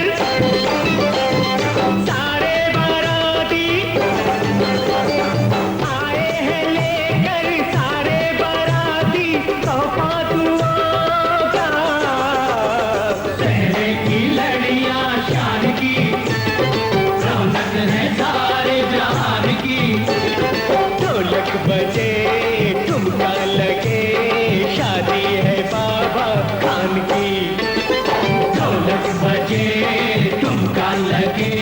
सारे बाराती, आए हैं लेकर सारे बाराती, तोहफा दुआओं का। सहरे की लड़ियां शान की, रौनक है सारे जहान की। ढोलक बजे ठुमका लगे, शादी है बाबा खान की। ढोलक बजे ठुमका लगे,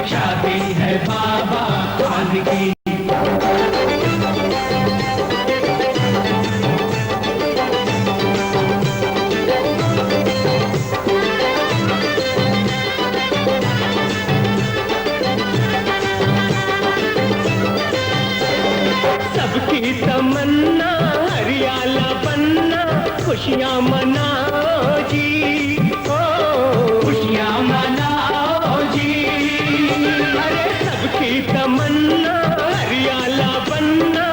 शादी है बाबा खान की। सबकी तमन्ना हरियाला बनना, खुशियाँ मनाओ जी, ओ खुशियाँ मनाओ जी। अरे सबकी तमन्ना हरियाला बनना,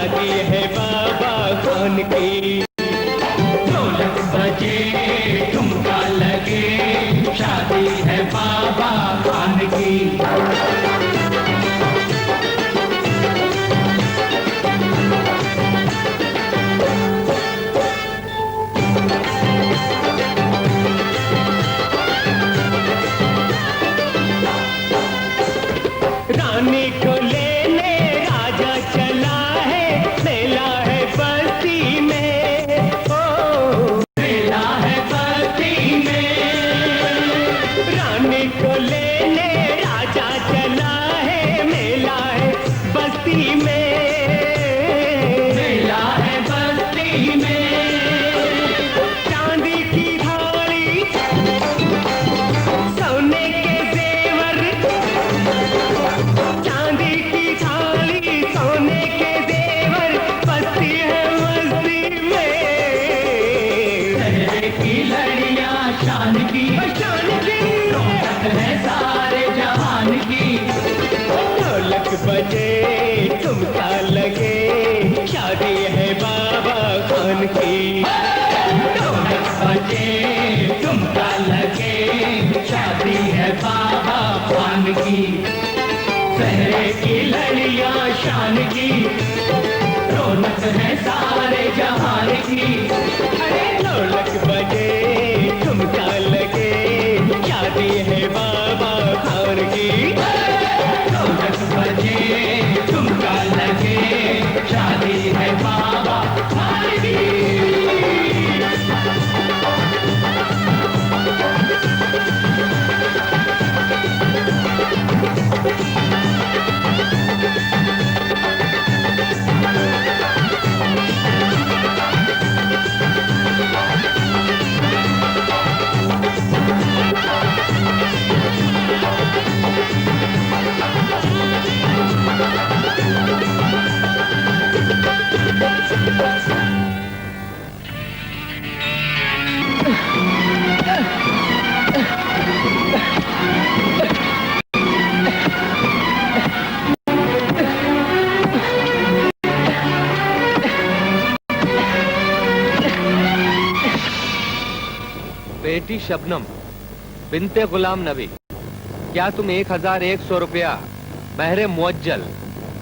शादी है बाबा खान की। ढोलक बजे ठुमका लगे, शादी है बाबा खान की। रानी को लेने राजा चला है, मेला है बस्ती में, ओ मेला है बस्ती में। रानी को लेने राजा चला है, मेला है बस्ती में, मेला है बस्ती में। चांदी की थाली सोने के जेवर, चांदी की थाली सोने के जेवर, बस्ती है मस्ती में। शहर की लड़ियां शान की, रौनक है सारे जहान की। ढोलक बजे ठुमका लगे, शादी है बाबा खान की। ढोलक बजे ठुमका लगे, शादी है बाबा खान की। शहर की लड़ियां शान की, रौनक है सारे जहान की। अरे ढोलक बजे ठुमका लगे, शादी है बाबा खान की। ढोलक बजे ठुमका लगे, शादी है बाबा खान की। बेटी शबनम बिनते गुलाम नबी, क्या तुम 1100 रुपया महरे मुअज्जल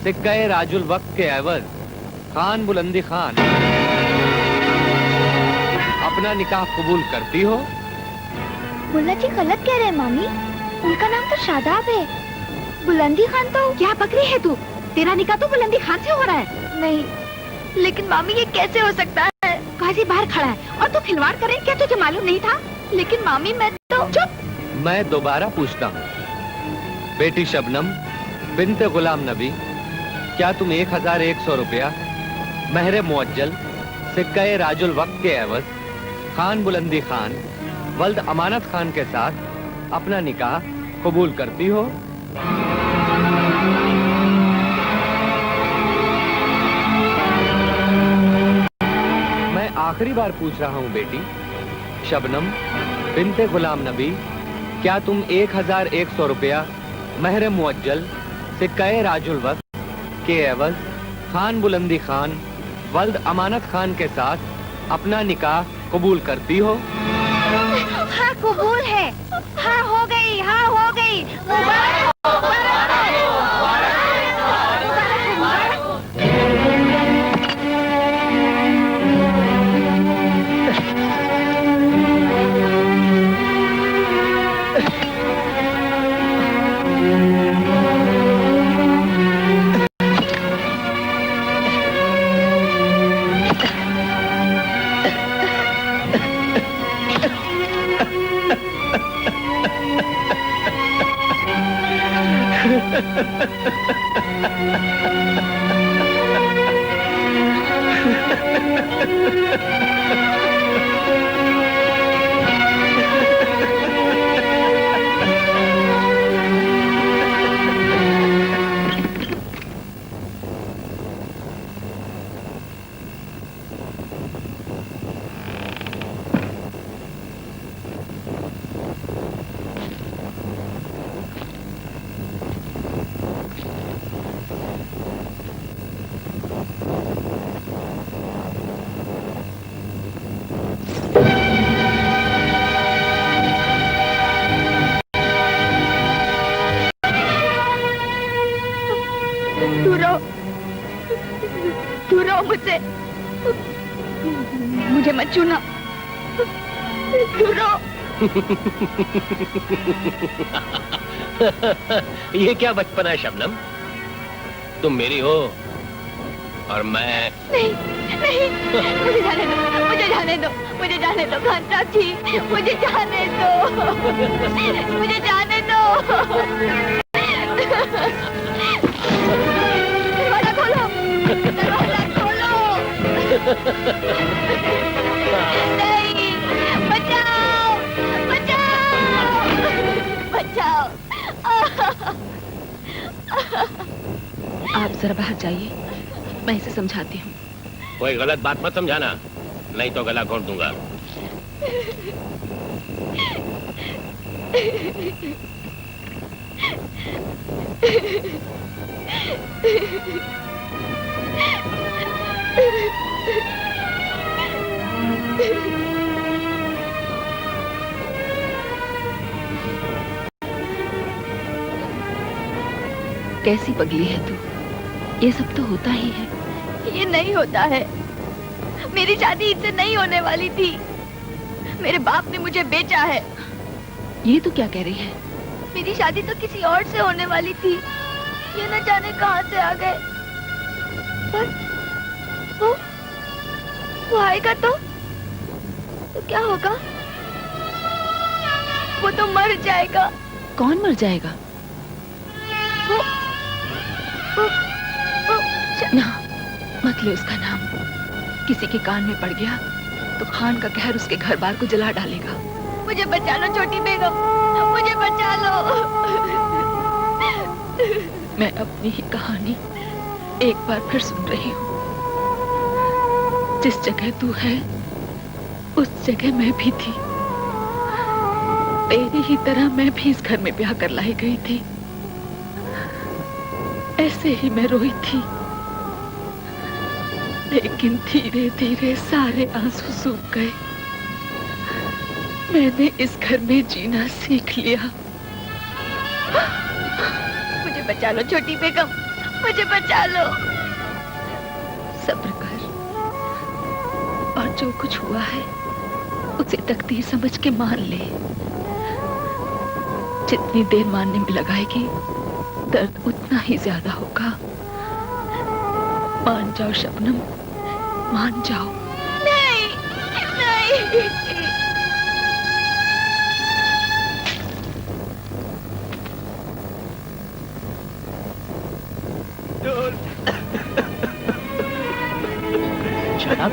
सिक्के राजुल वक्त के एवज खान बुलंदी खान अपना निकाह कबूल करती हो? मुल्ला जी गलत कह रहे हैं मामी, उनका नाम तो शादाब है। बुलंदी खान तो क्या बकरी है तू? तेरा निकाह तो बुलंदी खान से हो रहा है। नहीं, लेकिन मामी ये कैसे हो सकता है? काजी बाहर खड़ा है और तू खिलवाड़ करे, क्या तुझे मालूम नहीं था? लेकिन मामी मैं तो चुप। मैं दोबारा पूछता हूँ, बेटी शबनम बिनते गुलाम नबी, क्या तुम 1100 रुपया महरे मुअज्जल सिक्के राजुल वक्त के एवज खान बुलंदी खान वल्द अमानत खान के साथ अपना निकाह कबूल करती हो? मैं आखिरी बार पूछ रहा हूँ बेटी शबनम बिनते गुलाम नबी, क्या तुम 1100 रुपया महरे मुअज्जल सिक्के राजुल वक्त के एवज खान बुलंदी खान वल्द अमानत खान के साथ अपना निकाह कबूल करती हो? हाँ कबूल है। हाँ हो गई, हाँ हो गई। मुबारक हो, मुबारक हो, मुबारक हो। दूर रहो मुझसे। मुझे मत छूना, दूर रहो। ये क्या बचपना है शबनम? तुम मेरी हो और मैं नहीं नहीं, मुझे जाने दो, मुझे जाने दो, मुझे जाने दो खान साहब जी, मुझे जाने दो, मुझे जाने दो। दरवाजा खोलो, दरवाजा खोलो। नहीं, बचाओ, बचाओ, बचाओ। आप जरा बाहर जाइए, मैं इसे समझाती हूँ। कोई गलत बात मत समझाना, नहीं तो गला घोंट दूंगा। कैसी पगली है तू? ये सब तो होता ही है। ये नहीं होता है। मेरी शादी इससे नहीं होने वाली थी। मेरे बाप ने मुझे बेचा है। ये तू क्या कह रही है? मेरी शादी तो किसी और से होने वाली थी। ये न जाने कहां से आ गए। पर वो आएगा तो क्या होगा? वो तो मर जाएगा। कौन मर जाएगा? वो ना, मत ले उसका नाम। किसी के कान में पड़ गया तो खान का कहर उसके घर बार को जला डालेगा। मुझे बचा लो छोटी बेगम, मुझे बचा लो। मैं अपनी ही कहानी एक बार फिर सुन रही हूँ। जिस जगह तू है उस जगह मैं भी थी। तेरी ही तरह मैं भी इस घर में ब्याह कर लाई गई थी। ऐसे ही मैं रोई थी, लेकिन धीरे धीरे सारे आंसू सूख गए। मैंने इस घर में जीना सीख लिया। मुझे बचा लो छोटी बेगम, मुझे बचा लो। सब्र कर, और जो कुछ हुआ है उसे तकदीर समझ के मान ले। जितनी देर मानने में लगाएगी दर्द उतना ही ज्यादा होगा। मान जाओ शबनम, मान जाओ। नहीं, नहीं। शादाब,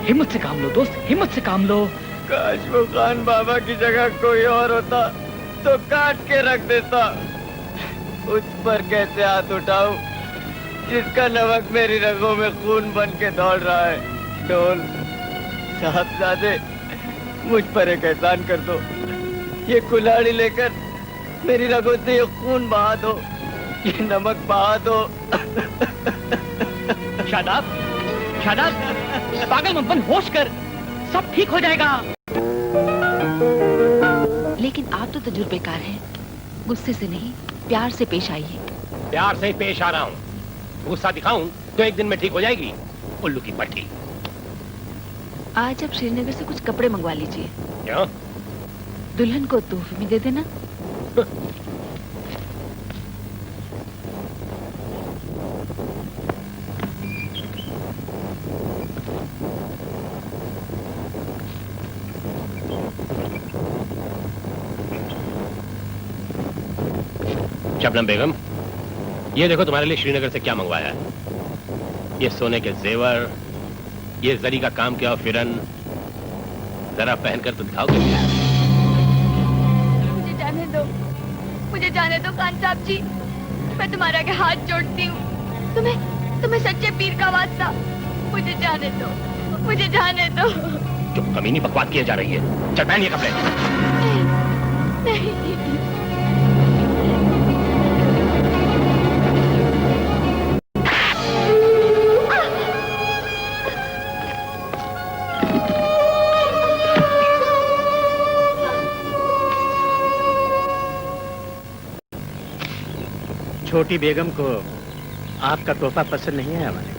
हिम्मत से काम लो दोस्त, हिम्मत से काम लो। काश वो खान बाबा की जगह कोई और होता तो काट के रख देता। उस पर कैसे हाथ उठाऊं जिसका नमक मेरी रगों में खून बन के दौड़ रहा है। ढोल साहबजादे, मुझ पर एक एहसान कर दो। ये कुल्हाड़ी लेकर मेरी रगों से ये खून बहा दो, ये नमक बहा दो। शादाब, शादाब, पागल मत बन, होश कर, सब ठीक हो जाएगा। लेकिन आप तो तजुर्बेकार हैं। गुस्से से नहीं, प्यार से पेश आइए। प्यार से पेश आ रहा हूँ। गुस्सा दिखाऊं तो एक दिन में ठीक हो जाएगी। उल्लू की पट्टी। आज आप श्रीनगर से कुछ कपड़े मंगवा लीजिए। क्यों? दुल्हन को तोहफे में दे देना। शबनम बेगम, ये देखो तुम्हारे लिए श्रीनगर से क्या मंगवाया है। ये सोने के जेवर, ये जरी का काम किया फिरन, जरा पहनकर तो दिखाओ। मुझे जाने दो, मुझे जाने दो खान साहब जी। मैं तुम्हारा के हाथ जोड़ती हूँ। तुम्हें सच्चे पीर का वास्ता। मुझे जाने दो, मुझे जाने दो। जो कमीनी बकवास किए जा रही है। चल पहन ये कपड़े। नहीं। छोटी बेगम को आपका तोहफा पसंद नहीं है हमारे।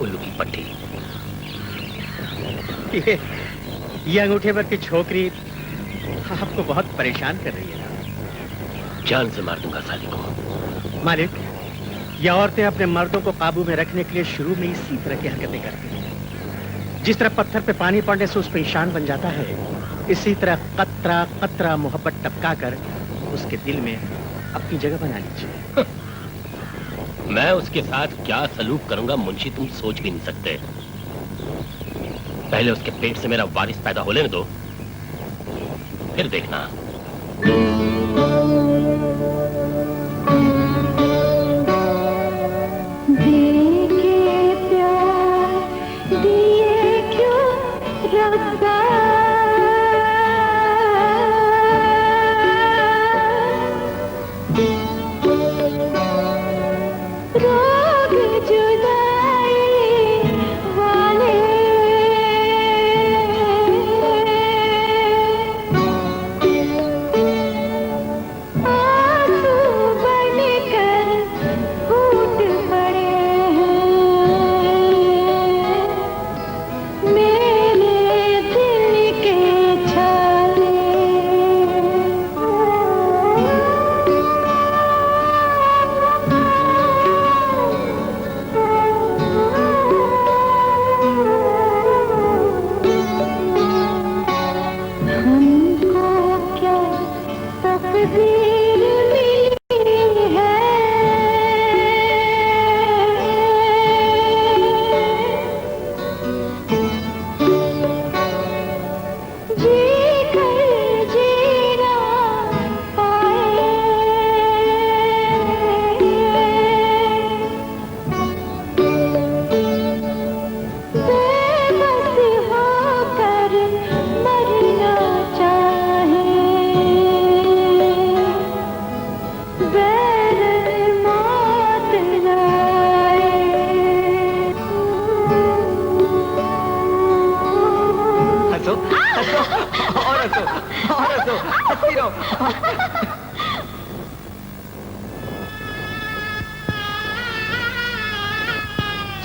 उल्लू की पट्टी। ये अंगूठे पर की छोकरी आपको बहुत परेशान कर रही है ना? जान से मार दूंगा साली को। मालिक, ये औरतें अपने मर्दों को काबू में रखने के लिए शुरू में इसी तरह की हरकतें करती हैं। जिस तरह पत्थर पे पानी पड़ने से उस पे निशान बन जाता है, इसी तरह कतरा कतरा मोहब्बत टपका कर उसके दिल में अपनी जगह बना लीजिए। मैं उसके साथ क्या सलूक करूंगा मुंशी, तुम सोच भी नहीं सकते। पहले उसके पेट से मेरा वारिस पैदा हो लेने दो, फिर देखना।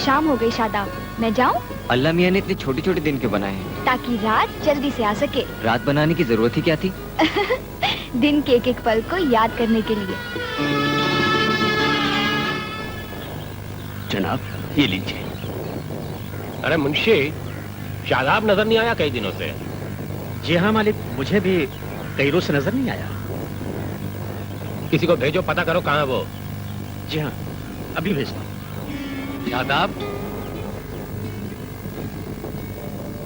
शाम हो गई शादाब, मैं जाऊं? अल्लाह मियाँ ने इतने छोटे छोटे दिन क्यों बनाए हैं? ताकि रात जल्दी से आ सके। रात बनाने की जरूरत ही क्या थी? दिन के एक एक पल को याद करने के लिए। जनाब, ये लीजिए। अरे मुंशी, शादाब नजर नहीं आया कई दिनों से। जी हाँ मालिक, मुझे भी कई रोज से नजर नहीं आया। किसी को भेजो, पता करो कहाँ है वो। जी हाँ, अभी भेजता हूँ। शादाब,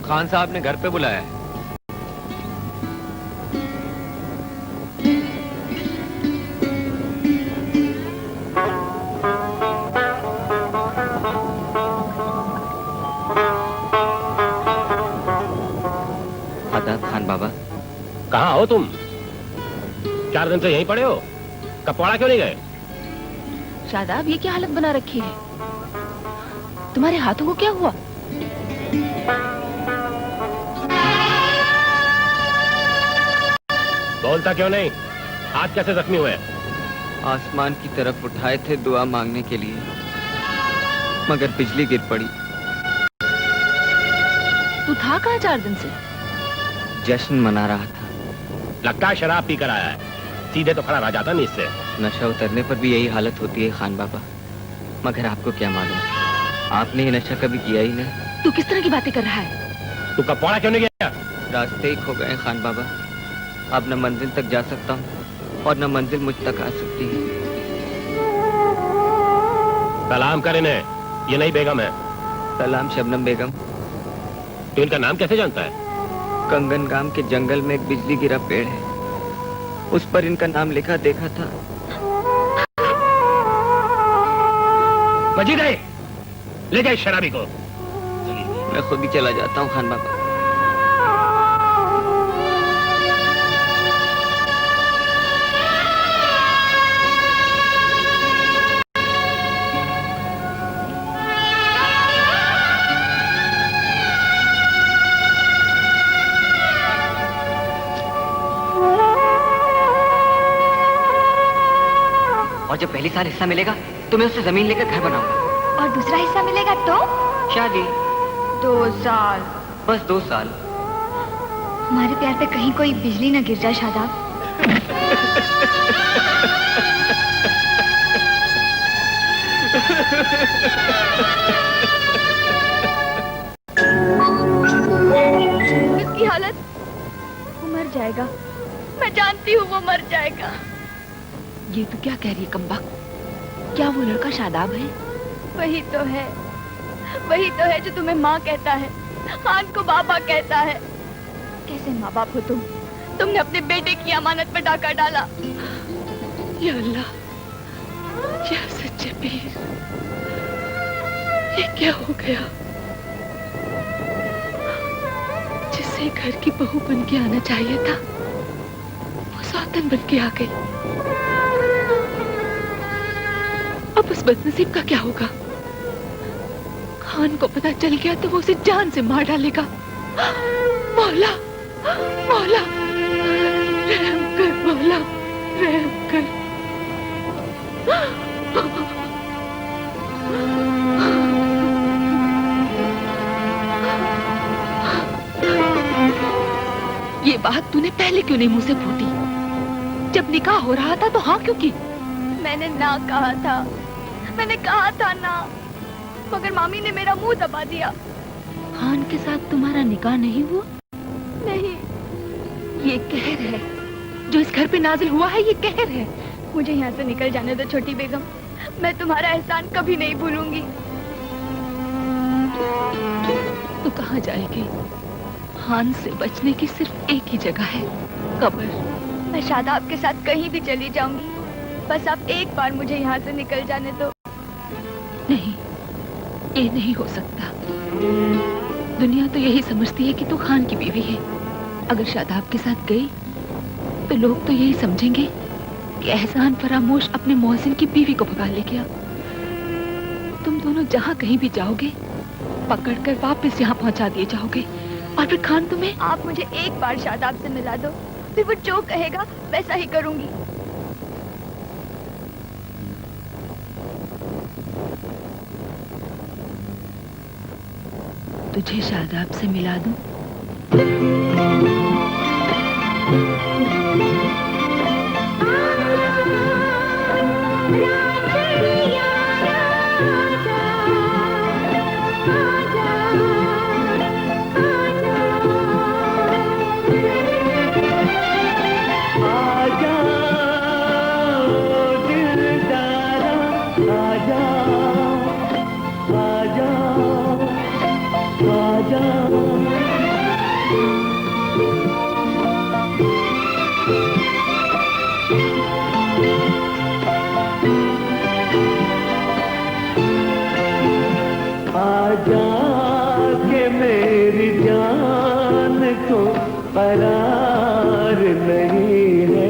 खान साहब ने घर पे बुलाया है। आदाब खान बाबा। कहाँ हो तुम? 4 दिन से यहीं पड़े हो? कपवाड़ा क्यों नहीं गए? शादाब, ये क्या हालत बना रखी है? तुम्हारे हाथों को क्या हुआ? बोलता क्यों नहीं? हाथ कैसे जख्मी हुए? आसमान की तरफ उठाए थे दुआ मांगने के लिए, मगर बिजली गिर पड़ी। तू था कहाँ 4 दिन से? जश्न मना रहा था। लगता है शराब पीकर आया है। सीधे तो खड़ा रह जाता नहीं इससे। नशा उतरने पर भी यही हालत होती है खान बाबा, मगर आपको क्या मालूम, आपने ये नशा कभी किया ही नहीं। तू किस तरह की बातें कर रहा है? तू कपवाड़ा क्यों नहीं गया? रास्ते ही खो गए खान बाबा। अब न मंजिल तक जा सकता हूँ और न मंजिल मुझ तक आ सकती है। सलाम कर इन्हें, ये नई बेगम है। सलाम शबनम बेगम। तो इनका नाम कैसे जानता है? कंगन गांव के जंगल में एक बिजली गिरा पेड़ है, उस पर इनका नाम लिखा देखा था। मजीद है, ले जाए शराबी को। मैं खुद ही चला जाता हूँ खान बाबा। और जब पहली साल हिस्सा मिलेगा तो मैं उससे जमीन लेकर घर बनाऊंगा। और दूसरा हिस्सा मिलेगा तो? शादी 2 साल। बस 2 साल। हमारे प्यार पे कहीं कोई बिजली न गिर जाए शादाब। इसकी हालत, वो मर जाएगा, मैं जानती हूँ वो मर जाएगा। ये तो क्या कह रही है कम्बा? क्या वो लड़का शादाब है? वही तो है, वही तो है जो तुम्हें माँ कहता है, खान को बाबा कहता है। कैसे माँ बाप हो तुम? तुमने अपने बेटे की अमानत पर डाका डाला। या अल्लाह, या सच्चे पीर, ये क्या हो गया? जिससे घर की बहू बन के आना चाहिए था, वो सौतन बन के आ गई। अब उस बदनसीब का क्या होगा? खान को पता चल गया तो वो उसे जान से मार डालेगा। मौला, मौला, रहम कर मौला, रहम कर। ये बात तूने पहले क्यों नहीं मुंह से फूटी? जब निकाह हो रहा था तो हाँ क्यों की? मैंने ना कहा था, मैंने कहा था ना, मगर मामी ने मेरा मुंह दबा दिया। खान के साथ तुम्हारा निकाह नहीं हुआ? नहीं। ये कहर है जो इस घर पे नाजिल हुआ है, ये कहर है। मुझे यहाँ से निकल जाने दो छोटी बेगम, मैं तुम्हारा एहसान कभी नहीं भूलूंगी। तू कहाँ जाएगी? खान से बचने की सिर्फ एक ही जगह है, कब्र। मैं शादाब के साथ कहीं भी चली जाऊंगी, बस आप एक बार मुझे यहाँ से निकल जाने दो। नहीं, ये नहीं हो सकता। दुनिया तो यही समझती है कि तू खान की बीवी है। अगर शादाब के साथ गई तो लोग तो यही समझेंगे कि एहसान फरामोश अपने मोहसिन की बीवी को भगा ले गया। तुम दोनों जहाँ कहीं भी जाओगे, पकड़कर वापस यहाँ पहुँचा दिए जाओगे, और फिर खान तुम्हें। आप मुझे एक बार शादाब से मिला दो, फिर वो जो कहेगा वैसा ही करूंगी। तुझे शादाब से मिला दूं? करार नहीं है,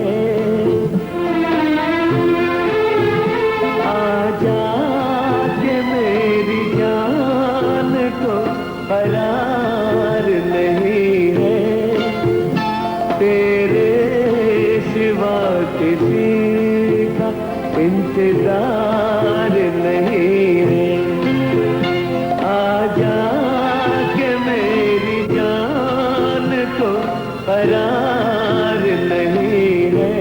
आजा के मेरी जान को करार नहीं है, तेरे सिवा किसी का इंतजार नहीं है, आजा के मेरी जान को करार नहीं है।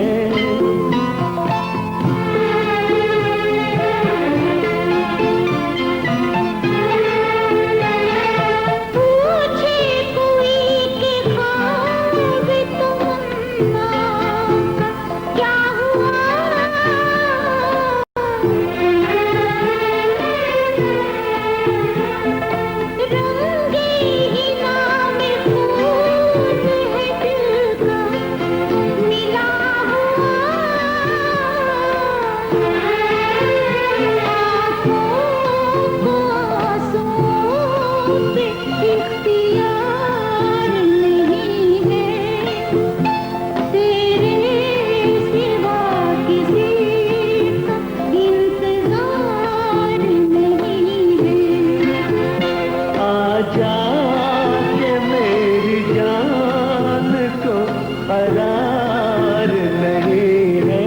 पूछे कोई के ख्वाब तुमन्ना क्या हुआ, रंगे ही नाम खून है दिल का मिला हुआ, आँखों को आंसुओं पे इख्तियार नहीं है, तेरे सिवा किसी का इंतजार नहीं है। आजा के मेरी जान को करार नहीं है।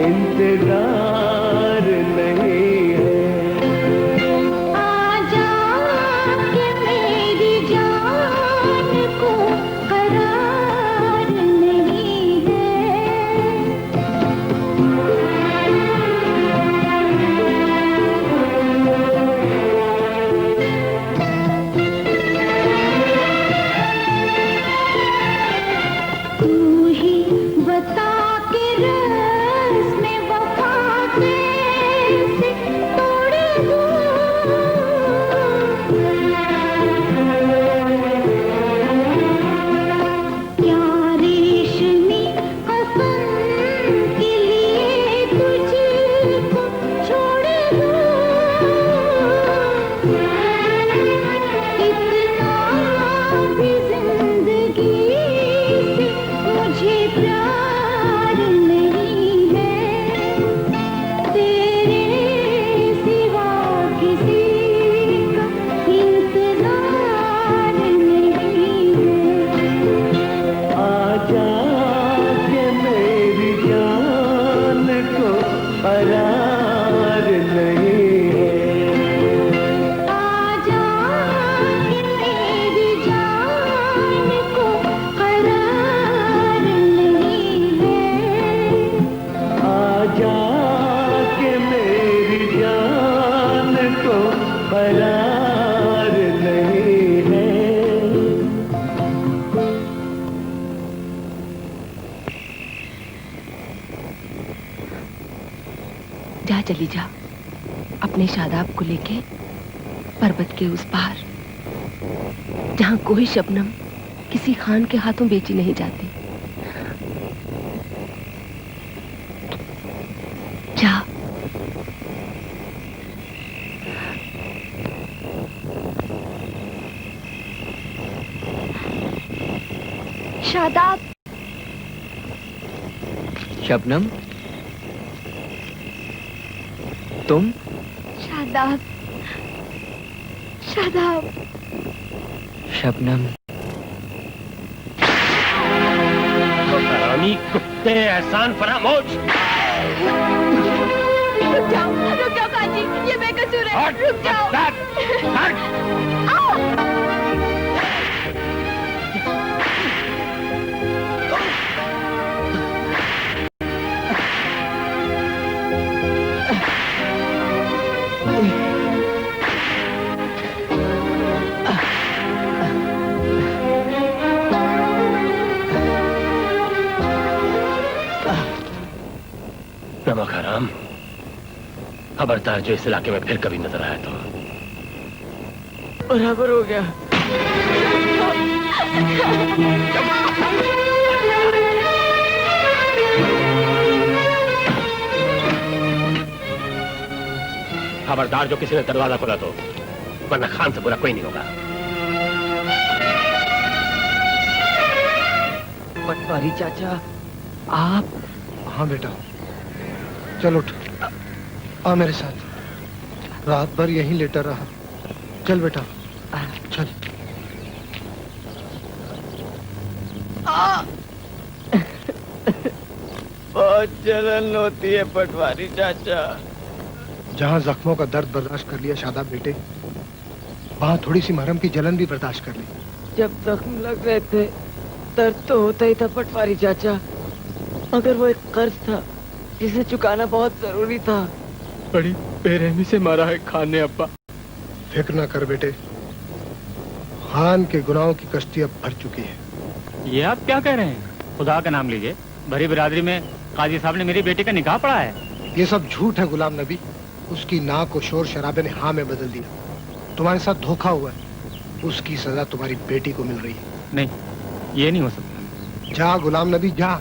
इंतजार नहीं है। आजा के मेरी जान को करार नहीं है। तू ही बता के रस में वफा कैसे तोड़ दूं। क्या रेशमी कसम के लिए तुझको छोड़ दूं। इतना भी जिंदगी से मुझे प्यार नहीं है। तेरे सिवा किसी का इंतजार नहीं है। आजा के मेरी जान को करार नहीं है। आजा के मेरी जान को करार नहीं है। आजा के मेरी जान को करार नहीं है। जा चली जा अपने शादाब को लेके पर्वत के उस पार, जहां कोई शबनम किसी खान के हाथों बेची नहीं जाती। जा। शादाब, शबनम, तुम? शादाब, शादाब। शबनम, हरामी कुत्ते, एहसान फरामोश। रुक जाओ काजी, ये बेकसूर है। रुक जाओ। आओ। नमक हराम, खबरदार जो इस इलाके में फिर कभी नजर आया तो। बराबर हो गया। खबरदार जो किसी ने दरवाजा खोला तो, वरना खान से बुरा कोई नहीं होगा। पटवारी चाचा, आप? हाँ बेटा, चल उठ, आ मेरे साथ। रात भर यहीं लेटा रहा। चल बेटा, चल। बहुत जलन होती है पटवारी चाचा। जहाँ जख्मों का दर्द बर्दाश्त कर लिया शादाब बेटे, वहाँ थोड़ी सी मरहम की जलन भी बर्दाश्त कर ली। जब जख्म लग रहे थे दर्द तो होता ही था पटवारी चाचा, मगर वो एक कर्ज था जिसे चुकाना बहुत जरूरी था। बड़ी बेरहमी से मारा है खान ने अब्बा। फिक्र न कर बेटे, खान के गुनाहों की कश्ती अब भर चुकी है। ये आप क्या कह रहे हैं? खुदा का नाम लीजिए, भरी बिरादरी में काजी साहब ने मेरी बेटी का निकाह पढ़ा है। ये सब झूठ है गुलाम नबी। उसकी नाक को शोर शराबे ने हाँ में बदल दिया। तुम्हारे साथ धोखा हुआ है, उसकी सजा तुम्हारी बेटी को मिल रही है। नहीं, ये नहीं हो सकता। जा गुलाम नबी जा,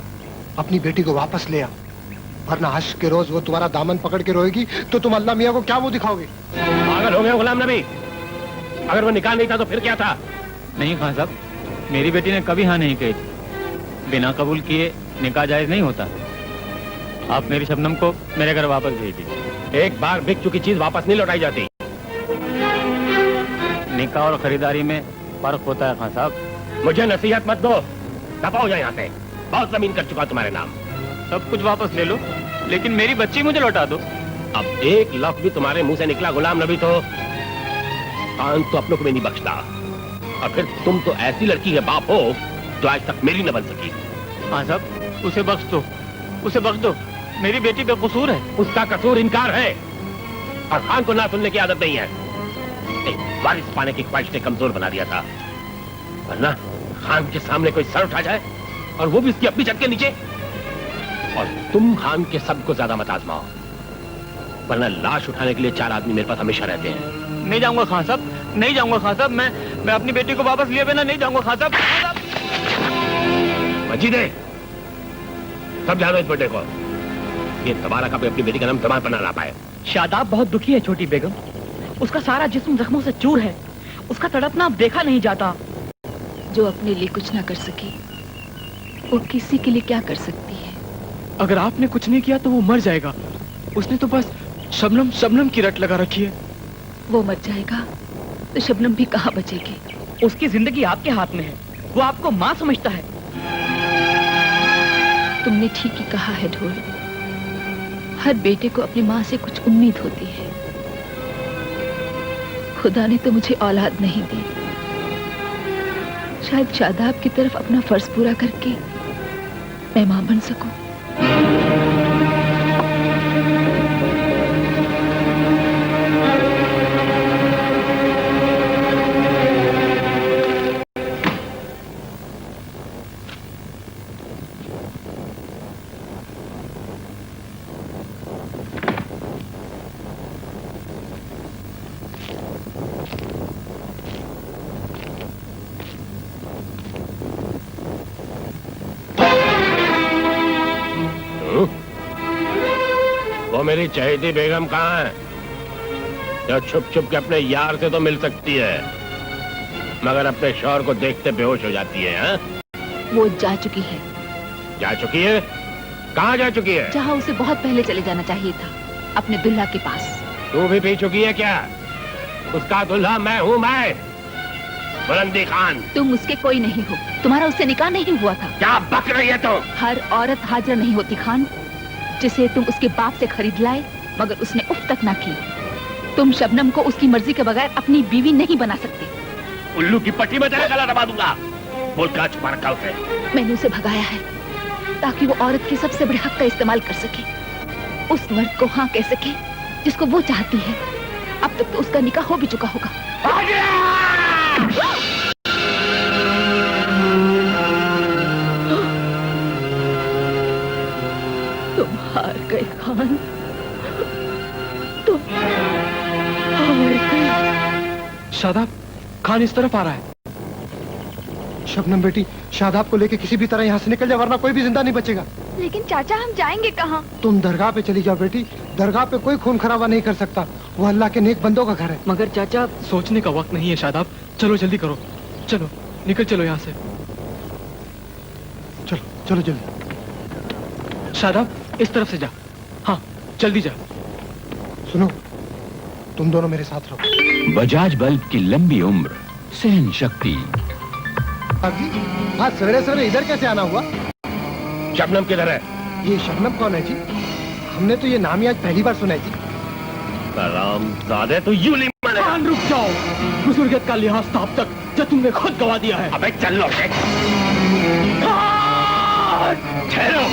अपनी बेटी को वापस ले आ, वरना हश्र के रोज वो तुम्हारा दामन पकड़ के रोएगी तो तुम अल्लाह मियाँ को क्या मुंह दिखाओगे? पागल हो गए गुलाम नबी? अगर वो निकाह नहीं था तो फिर क्या था? नहीं खान साहब, मेरी बेटी ने कभी हाँ नहीं कही। बिना कबूल किए निकाह जायज नहीं होता। आप मेरी शबनम को मेरे घर वापस भेज दीजिए। एक बार बिक चुकी चीज वापस नहीं लौटाई जाती। निकाह और खरीदारी में फर्क होता है खान साहब। मुझे नसीहत मत दो, दफा हो जाए यहाँ से। बहुत जमीन कर चुका तुम्हारे नाम। सब कुछ वापस ले लो, लेकिन मेरी बच्ची मुझे लौटा दो। अब एक लफ्ज भी तुम्हारे मुंह से निकला गुलाम नबी तो कान तो अपनों को भी नहीं बख्शता। और फिर तुम तो ऐसी लड़की के बाप हो जो आज तक मेरी न बन सकी। हाँ साहब, उसे बख्श दो, उसे बख्श दो। मेरी बेटी बेकसूर है। उसका कसूर इनकार है और खान को ना सुनने की आदत नहीं है। एक वारिस पाने की ख्वाहिश ने कमजोर बना दिया था, वरना खान के सामने कोई सर उठा जाए और वो भी इसकी अपनी छत के नीचे। और तुम खान के सबको ज्यादा मत आजमाओ, वरना लाश उठाने के लिए 4 आदमी मेरे पास हमेशा रहते हैं। नहीं जाऊंगा खान साहब, नहीं जाऊंगा खान साहब। मैं अपनी बेटी को वापस लिए बिना नहीं जाऊंगा खान साहब। मजीदे, समझा दो इस बेटे को, ये दोबारा कभी अपनी बेटी का नाम जबान पर ना ला पाए। शादाब बहुत दुखी है छोटी बेगम, उसका सारा जिस्म जख्मों से चूर है, उसका तड़पना अब देखा नहीं जाता। जो अपने लिए कुछ ना कर सकी वो किसी के लिए क्या कर सकती है। अगर आपने कुछ नहीं किया तो वो मर जाएगा। उसने तो बस शबनम शबनम की रट लगा रखी है। वो मर जाएगा तो शबनम भी कहाँ बचेगी। उसकी जिंदगी आपके हाथ में है, वो आपको माँ समझता है। तुमने ठीक ही कहा है ढोल, हर बेटे को अपनी माँ से कुछ उम्मीद होती है। खुदा ने तो मुझे औलाद नहीं दी, शायद शादाब की तरफ अपना फर्ज पूरा करके मैं मां बन सकूं। वो मेरी चहेती बेगम कहाँ है, जो छुप छुप के अपने यार से तो मिल सकती है मगर अपने शौहर को देखते बेहोश हो जाती है। हा? वो जा चुकी है। जा चुकी है? कहाँ जा चुकी है? जहाँ उसे बहुत पहले चले जाना चाहिए था, अपने दुल्हा के पास। तू भी पी चुकी है क्या? उसका दुल्हा मैं हूँ, मैं बुलंदी खान। तुम उसके कोई नहीं हो, तुम्हारा उससे निकाह नहीं हुआ था। क्या बक रही है तुम? हर औरत हाजिर नहीं होती खान, जिसे तुम उसके बाप से खरीद लाए मगर उसने उफ तक ना की। तुम शबनम को उसकी मर्जी के बगैर अपनी बीवी नहीं बना सकते। उल्लू की पट्टी में तेरा गला दबा दूंगा। बोल क्या छुपा रखा उसे? मैंने उसे भगाया है ताकि वो औरत के सबसे बड़े हक का इस्तेमाल कर सके, उस मर्द को हाँ कह सके जिसको वो चाहती है। अब तक तो उसका निकाह हो भी चुका होगा। तुम हार गए खान, तुम हार गए। शादाब, खान इस तरफ आ रहा है। शबनम बेटी, शादाब को लेके किसी भी तरह यहाँ से निकल जाए, वरना कोई भी जिंदा नहीं बचेगा। लेकिन चाचा हम जाएंगे कहाँ? तुम दरगाह पे चली जाओ बेटी, दरगाह पे कोई खून खराबा नहीं कर सकता, वो अल्लाह के नेक बंदों का घर है। मगर चाचा, सोचने का वक्त नहीं है शादाब, चलो जल्दी करो, चलो निकल चलो यहाँ से। चलो चलो जल्दी। शादाब इस तरफ से जा, हाँ जल्दी जा। सुनो, तुम दोनों मेरे साथ रहो। बजाज बल्ब की लंबी उम्र, सहन शक्ति। आज सवेरे सवेरे इधर कैसे आना हुआ? शबनम किधर है? ये शबनम कौन है जी? हमने तो ये नाम ही आज पहली बार सुना है जी। हरामजादे, तू यूं नहीं मानेगा। खान रुक जाओ, बुजुर्गत का लिहाज था अब तक, जो तुमने खुद गवा दिया है। अबे चल लो, ठहरो।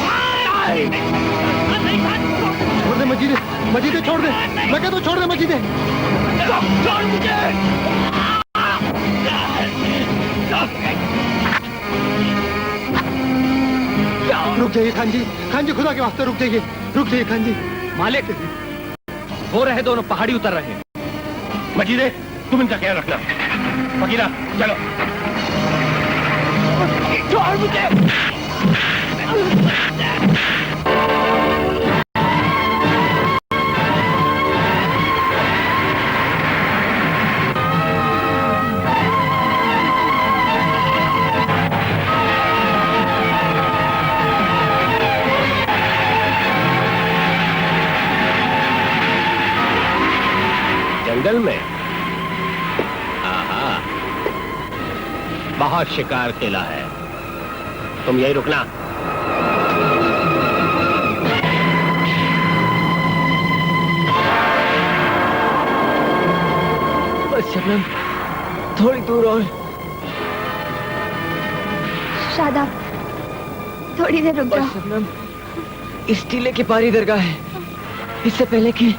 छोड़ दे मजीदे, मजीदे छोड़ दे, लगे तो छोड़ दे मजीदे। छोड़ मुझे। रुक जाइए खान जी, खुदा के वास्ते रुक जाइए खान जी। मालिक, वो रहे दोनों पहाड़ी उतर रहे हैं। मजीदे, तुम इनका ख्याल रखना। फकीरा चलो। छोड़ मुझे। जंगल में बहुत शिकार खेला है, तुम यही रुकना। बस शबनम, थोड़ी दूर और। शादाब, थोड़ी देर रुक जाओ। शबनम, इस टीले के पारी दरगाह है, इससे पहले कि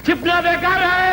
छिपना बेकार है।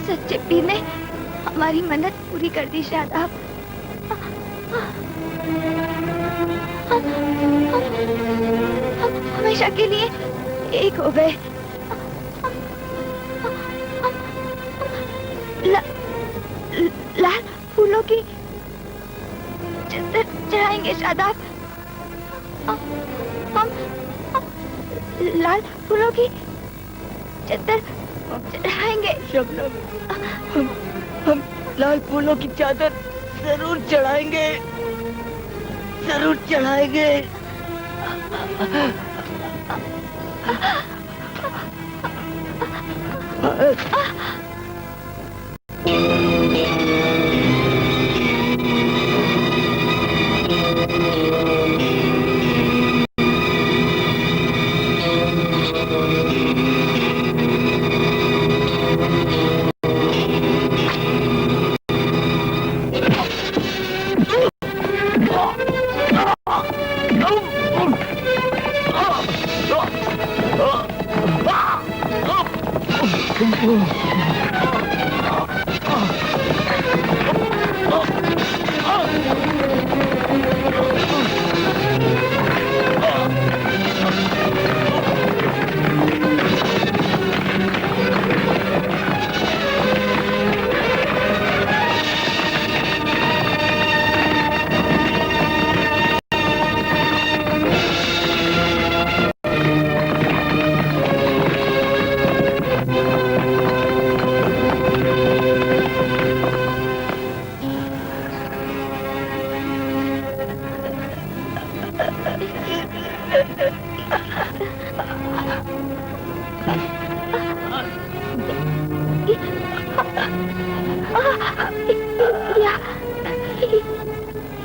सच्चे पीर ने हमारी मन्नत पूरी कर दी शादाब। हम हमेशा के लिए एक हो गए। लाल फूलों की चद्दर चढ़ाएंगे शादाब। हम लाल फूलों की चद्दर चढ़ाएंगे। शबनम, हम लाल फूलों की चादर जरूर चढ़ाएंगे, जरूर चढ़ाएंगे।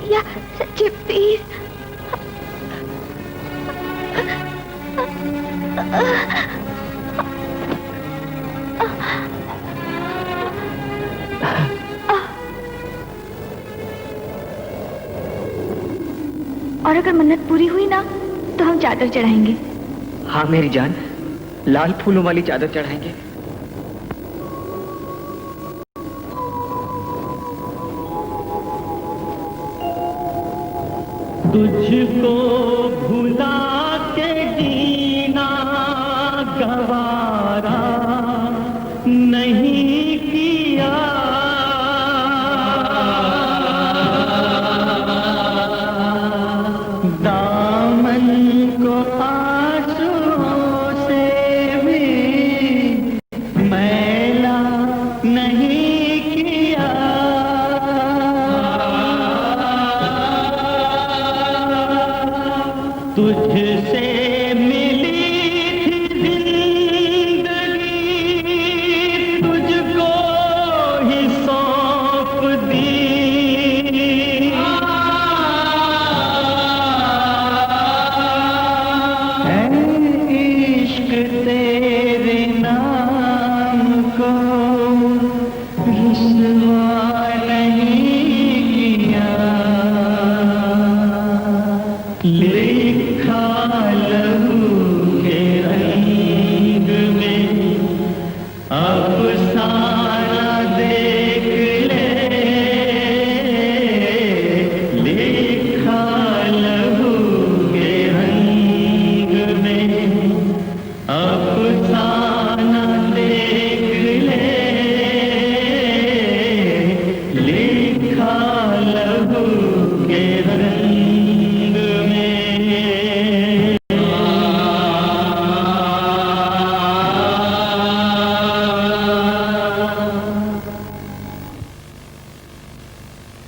या सच्चे पीर। और अगर मन्नत पूरी हुई ना तो हम चादर चढ़ाएंगे। हाँ मेरी जान, लाल फूलों वाली चादर चढ़ाएंगे। तुझको भुला के जीना गवारा नहीं